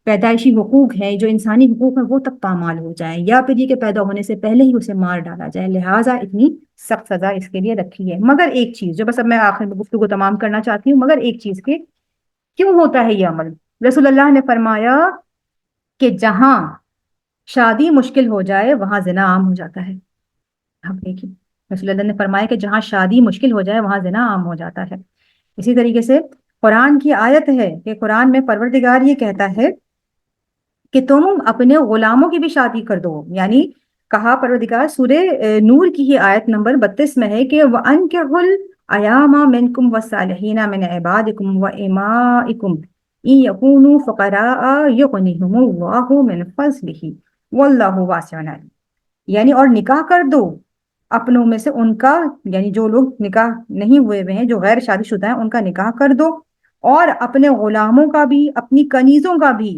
پیدائشی حقوق ہیں، جو انسانی حقوق ہیں، وہ تک پامال ہو جائے، یا پھر یہ کہ پیدا ہونے سے پہلے ہی اسے مار ڈالا جائے. لہٰذا اتنی سخت سزا اس کے لیے رکھی ہے. مگر ایک چیز جو بس اب میں آخر میں گفتگو تمام کرنا چاہتی ہوں، مگر ایک چیز کہ کیوں ہوتا ہے یہ عمل؟ رسول اللہ نے فرمایا کہ جہاں شادی مشکل ہو جائے وہاں زنا عام ہو جاتا ہے. اب دیکھیے رسول اللہ نے فرمایا کہ جہاں شادی مشکل ہو جائے وہاں زنا عام ہو جاتا ہے. اسی طریقے سے قرآن کی آیت ہے کہ قرآن میں پروردگار یہ کہتا ہے کہ تم اپنے غلاموں کی بھی شادی کر دو. یعنی کہا پروردگار سورہ نور کی ہی آیت نمبر 32 میں ہے کہ وَأَنكِحُوا الْأَيَامَ مِنكُمْ وَالصَّالِحِينَ مِنْ عِبَادِكُمْ وَإِمَائِكُمْ إِن يَكُونُوا فُقَرَاءَ يُغْنِهِمُ اللَّهُ مِنْ فَضْلِهِ وَاللَّهُ وَاسِعٌ عَلِيمٌ. یعنی اور نکاح کر دو اپنوں میں سے ان کا، یعنی جو لوگ نکاح نہیں ہوئے ہوئے ہیں، جو غیر شادی شدہ ہیں، ان کا نکاح کر دو، اور اپنے غلاموں کا بھی، اپنی کنیزوں کا بھی،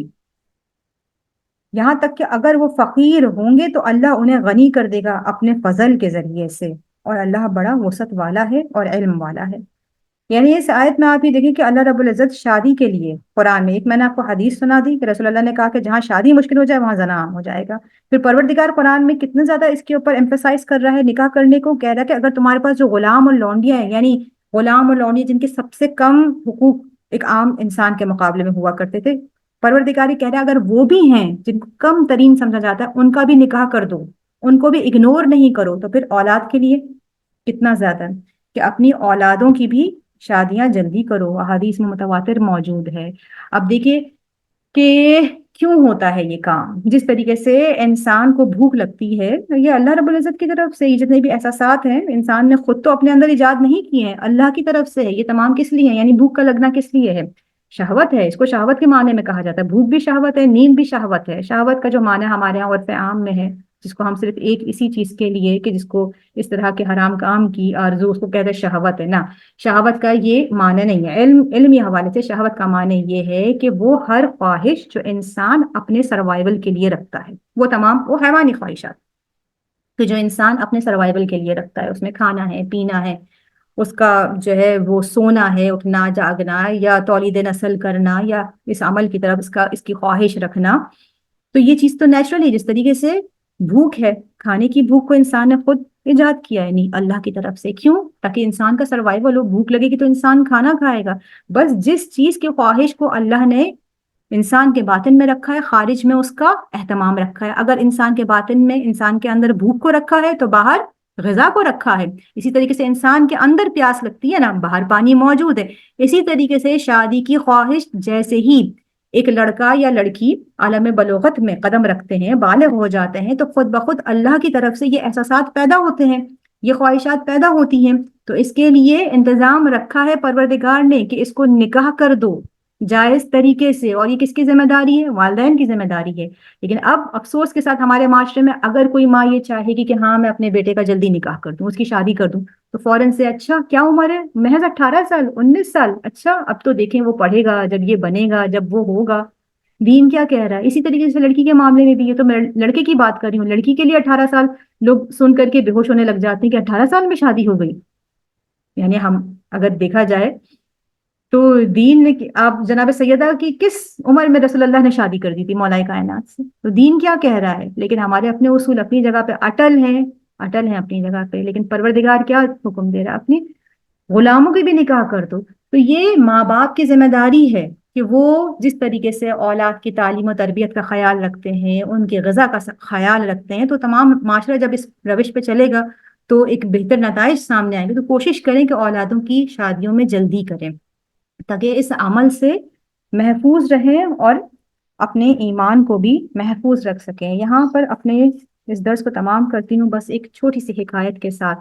یہاں تک کہ اگر وہ فقیر ہوں گے تو اللہ انہیں غنی کر دے گا اپنے فضل کے ذریعے سے، اور اللہ بڑا وسعت والا ہے اور علم والا ہے. یعنی اس آیت میں آپ یہ دیکھیں کہ اللہ رب العزت شادی کے لیے قرآن میں، ایک میں نے آپ کو حدیث سنا دی کہ رسول اللہ نے کہا کہ جہاں شادی مشکل ہو جائے وہاں زنا عام ہو جائے گا. پھر پروردگار قرآن میں کتنا زیادہ اس کے اوپر ایمفیسائز کر رہا ہے نکاح کرنے کو. کہہ رہا ہے کہ اگر تمہارے پاس جو غلام اور لونڈیاں ہیں، یعنی غلام اور لونڈی جن کے سب سے کم حقوق ایک عام انسان کے مقابلے میں ہوا کرتے تھے. پروردگاری کہہ رہا ہے اگر وہ بھی ہیں جن کو کم ترین سمجھا جاتا ہے ان کا بھی نکاح کر دو, ان کو بھی اگنور نہیں کرو, تو پھر اولاد کے لیے کتنا زیادہ کہ اپنی اولادوں کی بھی شادیاں جلدی کرو. احادیث میں متواتر موجود ہے. اب دیکھیے کہ کیوں ہوتا ہے یہ کام. جس طریقے سے انسان کو بھوک لگتی ہے, یہ اللہ رب العزت کی طرف سے, یہ جتنے بھی احساسات ہیں انسان نے خود تو اپنے اندر ایجاد نہیں کیے ہیں, اللہ کی طرف سے ہے. یہ تمام کس لیے ہے, یعنی بھوک کا لگنا کس لیے ہے؟ شہوت ہے. اس کو شہوت کے معنی میں کہا جاتا ہے. بھوک بھی شہوت ہے, نیند بھی شہوت ہے. شہوت کا جو معنی ہمارے یہاں عرف عام میں ہے, جس کو ہم صرف ایک اسی چیز کے لیے کہ جس کو اس طرح کے حرام کام کی آرزو, اس کو کہتے ہیں شہوت ہے نا. شہوت کا یہ معنی نہیں ہے. علمی حوالے سے شہوت کا معنی یہ ہے کہ وہ ہر خواہش جو انسان اپنے سروائیول کے لیے رکھتا ہے, وہ تمام وہ حیوانی خواہشات کہ جو انسان اپنے سروائیول کے لیے رکھتا ہے. اس میں کھانا ہے, پینا ہے, اس کا جو ہے وہ سونا ہے, اٹھنا جاگنا, یا تولید نسل کرنا, یا اس عمل کی طرف اس کی خواہش رکھنا. تو یہ چیز تو نیچرل ہے. جس طریقے سے بھوک ہے, کھانے کی بھوک کو انسان نے خود ایجاد کیا ہے, نہیں اللہ کی طرف سے. کیوں؟ تاکہ انسان کا سروائیول ہو. بھوک لگے گی تو انسان کھانا کھائے گا. بس جس چیز کی خواہش کو اللہ نے انسان کے باطن میں رکھا ہے, خارج میں اس کا اہتمام رکھا ہے. اگر انسان کے باطن میں انسان کے اندر بھوک کو رکھا ہے تو باہر غذا کو رکھا ہے. اسی طریقے سے انسان کے اندر پیاس لگتی ہے نا, باہر پانی موجود ہے. اسی طریقے سے شادی کی خواہش جیسے ہی ایک لڑکا یا لڑکی عالم بلوغت میں قدم رکھتے ہیں, بالغ ہو جاتے ہیں, تو خود بخود اللہ کی طرف سے یہ احساسات پیدا ہوتے ہیں, یہ خواہشات پیدا ہوتی ہیں. تو اس کے لیے انتظام رکھا ہے پروردگار نے کہ اس کو نکاح کر دو جائز طریقے سے. اور یہ کس کی ذمہ داری ہے؟ والدین کی ذمہ داری ہے. لیکن اب افسوس کے ساتھ ہمارے معاشرے میں اگر کوئی ماں یہ چاہے گی کہ ہاں میں اپنے بیٹے کا جلدی نکاح کر دوں, اس کی شادی کر دوں, تو فوراً سے اچھا کیا عمر ہے؟ محض 18 سال 19 سال. اچھا اب تو دیکھیں وہ پڑھے گا, جب یہ بنے گا, جب وہ ہوگا. دین کیا کہہ رہا ہے؟ اسی طریقے سے لڑکی کے معاملے میں بھی, یہ تو میں لڑکے کی بات کر رہی ہوں, لڑکی کے لیے 18 سال لوگ سن کر کے بے ہوش ہونے لگ جاتے ہیں کہ 18 سال میں شادی ہو گئی. یعنی ہم اگر دیکھا جائے تو دین نے, آپ جناب سیدہ کی کس عمر میں رسول اللہ نے شادی کر دی تھی مولائے کائنات سے؟ تو دین کیا کہہ رہا ہے؟ لیکن ہمارے اپنے اصول اپنی جگہ پہ اٹل ہیں اپنی جگہ پہ. لیکن پروردگار کیا حکم دے رہا ہے؟ اپنی غلاموں کی بھی نکاح کر دو. تو یہ ماں باپ کی ذمہ داری ہے کہ وہ جس طریقے سے اولاد کی تعلیم و تربیت کا خیال رکھتے ہیں, ان کی غذا کا خیال رکھتے ہیں, تو تمام معاشرہ جب اس روش پہ چلے گا تو ایک بہتر نتائج سامنے آئیں گے. تو کوشش کریں کہ اولادوں کی شادیوں میں جلدی کریں تاکہ اس عمل سے محفوظ رہیں اور اپنے ایمان کو بھی محفوظ رکھ سکیں. یہاں پر اپنے اس درس کو تمام کرتی ہوں بس ایک چھوٹی سی حکایت کے ساتھ.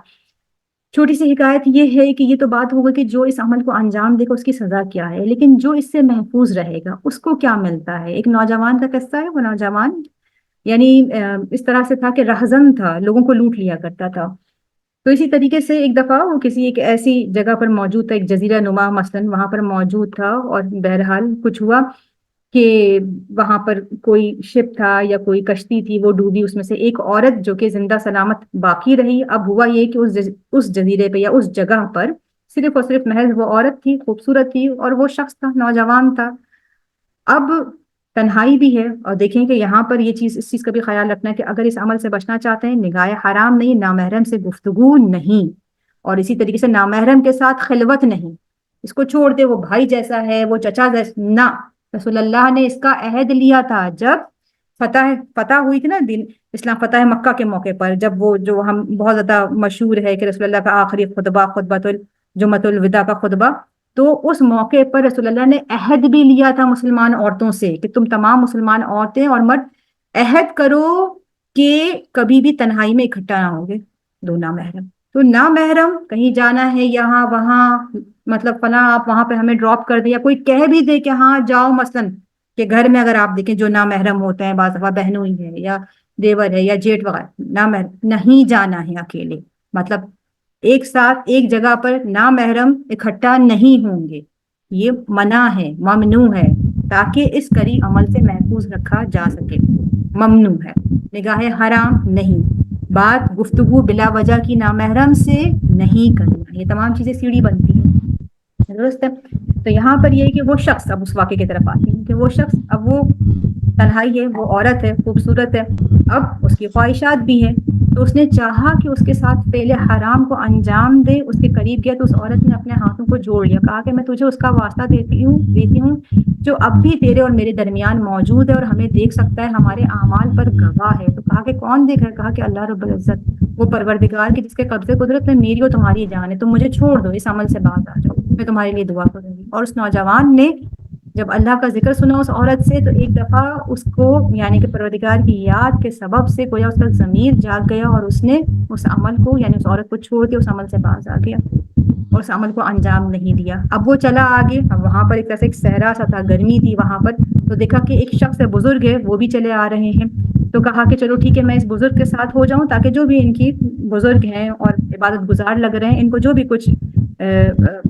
چھوٹی سی حکایت یہ ہے کہ یہ تو بات ہوگا کہ جو اس عمل کو انجام دے گا اس کی سزا کیا ہے, لیکن جو اس سے محفوظ رہے گا اس کو کیا ملتا ہے. ایک نوجوان کا قصہ ہے. وہ نوجوان یعنی اس طرح سے تھا کہ رہزن تھا, لوگوں کو لوٹ لیا کرتا تھا. تو اسی طریقے سے ایک دفعہ وہ کسی ایک ایسی جگہ پر موجود تھا, ایک جزیرہ نما مثلاً وہاں پر موجود تھا, اور بہرحال کچھ ہوا کہ وہاں پر کوئی شپ تھا یا کوئی کشتی تھی, وہ ڈوبی. اس میں سے ایک عورت جو کہ زندہ سلامت باقی رہی. اب ہوا یہ کہ اس جزیرے پہ یا اس جگہ پر صرف اور صرف محض وہ عورت تھی, خوبصورت تھی, اور وہ شخص تھا, نوجوان تھا. اب تنہائی بھی ہے, اور دیکھیں کہ یہاں پر یہ چیز, اس چیز کا بھی خیال رکھنا ہے کہ اگر اس عمل سے بچنا چاہتے ہیں, نگاہ حرام نہیں, نامحرم سے گفتگو نہیں, اور اسی طریقے سے نامحرم کے ساتھ خلوت نہیں. اس کو چھوڑ دے, وہ بھائی جیسا ہے, وہ چچا جیسا, نہ. رسول اللہ نے اس کا عہد لیا تھا جب فتح ہوئی تھی نا دن اسلام, فتح مکہ کے موقع پر, جب وہ جو ہم بہت زیادہ مشہور ہے کہ رسول اللہ کا آخری خطبہ, خطبۃ الجمعۃ الوداع کا خطبہ, تو اس موقع پر رسول اللہ نے عہد بھی لیا تھا مسلمان عورتوں سے کہ تم تمام مسلمان عورتیں اور مرد عہد کرو کہ کبھی بھی تنہائی میں اکٹھا نہ ہوگے دو نامحرم. تو نامحرم کہیں جانا ہے یہاں وہاں, مطلب فلاں آپ وہاں پہ ہمیں ڈراپ کر دیں, یا کوئی کہہ بھی دے کہ ہاں جاؤ, مثلاً کہ گھر میں اگر آپ دیکھیں جو نامحرم ہوتے ہیں, بعض دفعہ بہنوں ہی ہے یا دیور ہے یا جیٹ وغیرہ, نامحرم نہیں جانا ہے اکیلے, مطلب ایک ساتھ ایک جگہ پر نامحرم اکٹھا نہیں ہوں گے. یہ منع ہے, ممنوع ہے, تاکہ اس کری عمل سے محفوظ رکھا جا سکے. ممنوع ہے, نگاہ حرام نہیں, بات گفتگو بلا وجہ کی نامحرم سے نہیں کرنا. یہ تمام چیزیں سیڑھی بنتی ہیں, درست ہے. تو یہاں پر یہ ہے کہ وہ شخص, اب اس واقعے کی طرف آتے ہیں کہ وہ شخص, اب وہ تنہائی ہے, وہ عورت ہے, خوبصورت ہے, اب اس کی خواہشات بھی ہیں, تو اس نے چاہا کہ اس کے ساتھ فعل حرام کو انجام دے، اس کے قریب گیا تو اس عورت نے اپنے ہاتھوں کو جوڑ لیا، کہا کہ میں تجھے اس کا واسطہ دیتی ہوں جو اب بھی تیرے اور میرے درمیان موجود ہے اور ہمیں دیکھ سکتا ہے، ہمارے اعمال پر گواہ ہے۔ تو کہا کہ کون دیکھ رہا ہے؟ کہا کہ اللہ رب العزت، وہ پروردگار کی جس کے قبضے قدرت میں میری اور تمہاری جان ہے، تم مجھے چھوڑ دو، اس عمل سے باز آ جاؤ، میں تمہارے لیے دعا کروں گی۔ اور اس نوجوان نے جب اللہ کا ذکر سنا اس عورت سے تو ایک دفعہ اس کو یعنی کہ پروردگار کی یاد کے سبب سے گویا اس کا ضمیر جاگ گیا اور اس نے اس عمل کو یعنی اس عورت کو چھوڑ کے اس عمل سے باز آ گیا اور اس عمل کو انجام نہیں دیا۔ اب وہ چلا آگے، اب وہاں پر ایک طرح سے ایک صحرا سا تھا، گرمی تھی وہاں پر، تو دیکھا کہ ایک شخص بزرگ ہے وہ بھی چلے آ رہے ہیں، تو کہا کہ چلو ٹھیک ہے میں اس بزرگ کے ساتھ ہو جاؤں تاکہ جو بھی ان کی بزرگ ہیں اور عبادت گزار لگ رہے ہیں ان کو جو بھی کچھ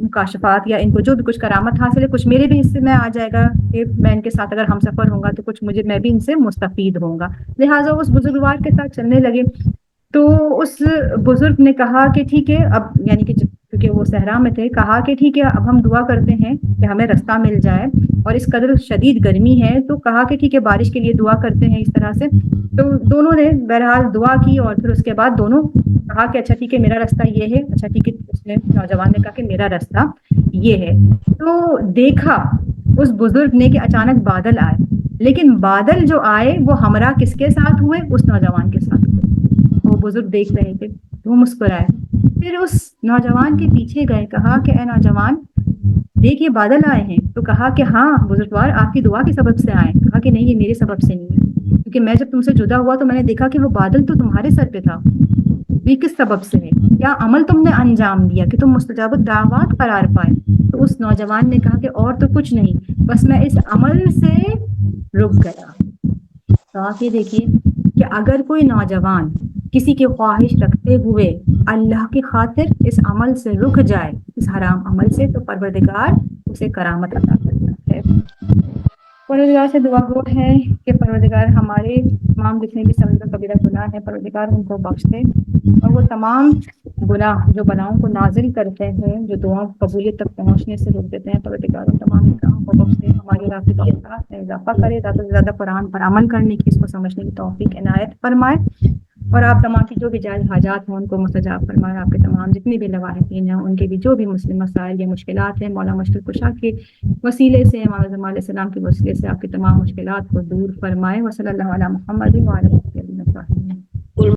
مکاشفات یا ان کو جو بھی کچھ کرامت حاصل ہے کچھ میرے بھی حصے میں آ جائے گا کہ میں ان کے ساتھ اگر ہم سفر ہوں گا تو کچھ میں بھی ان سے مستفید ہوں گا۔ لہٰذا اس بزرگوار کے ساتھ چلنے لگے۔ تو اس بزرگ نے کہا کہ ٹھیک ہے، اب یعنی کہ کیونکہ وہ صحرا میں تھے، کہا کہ ٹھیک ہے اب ہم دعا کرتے ہیں کہ ہمیں رستہ مل جائے، اور اس قدر شدید گرمی ہے تو کہا کہ ٹھیک ہے بارش کے لیے دعا کرتے ہیں اس طرح سے۔ تو دونوں نے بہرحال دعا کی اور پھر اس کے بعد دونوں کہا کہ اچھا ٹھیک ہے میرا رستہ یہ ہے، اچھا ٹھیک ہے اس نے نوجوان نے کہا کہ میرا رستہ یہ ہے۔ تو دیکھا اس بزرگ نے کہ اچانک بادل آئے، لیکن بادل جو آئے وہ ہمراہ کس کے ساتھ ہوئے؟ اس نوجوان کے ساتھ ہوئے۔ وہ بزرگ دیکھ رہے تھے، وہ مسکرائے، پھر اس نوجوان کے پیچھے گئے، کہا کہ اے نوجوان دیکھ یہ بادل آئے ہیں، تو کہا کہ ہاں بزرگوار آپ کی دعا کے سبب سے آئے۔ کہا کہ نہیں یہ میرے سبب سے نہیں ہے، کیونکہ میں جب تم سے جدا ہوا تو میں نے دیکھا کہ وہ بادل تو تمہارے سر پہ تھا، یہ کس سبب سے ہے؟ کیا عمل تم نے انجام دیا کہ تم مستجاب الدعوات قرار پائے؟ تو اس نوجوان نے کہا کہ اور تو کچھ نہیں، بس میں اس عمل سے رک گیا۔ تو آپ یہ دیکھیے کہ اگر کوئی نوجوان کسی کی خواہش رکھتے ہوئے اللہ کی خاطر اس عمل سے رک جائے، اس حرام عمل سے، تو پروردگار اسے کرامت عطا کرتا ہے۔ پروردگار سے دعا گو ہے کہ پروردگار ہمارے تمام جتنے بھی صغیر و کبیرہ گناہ ہیں پروردگار ان کو بخش دے، اور وہ تمام گناہ جو بلاؤں کو نازل کرتے ہیں، جو دعاؤں کو قبولیت تک پہنچنے سے روک دیتے ہیں، پروردگار ان تمام گناہوں کو بخش دے، ہماری رافت کے ساتھ اضافہ کرے، زیادہ سے زیادہ قرآن پر عمل کرنے کی، اس کو سمجھنے کی توفیق عنایت فرمائے، اور آپ تمام کی جو بھی جائز حاجات ہوں ان کو مستجاب فرمائے، آپ کے تمام جتنے بھی لواحقین ہیں ان کے بھی جو بھی مسلم مسائل یا مشکلات ہیں مولا مشکل کشا کے وسیلے سے، امام اعظم علیہ السلام کے وسیلے سے آپ کی تمام مشکلات کو دور فرمائے۔ وصلی اللہ علی محمد وعلی آلہ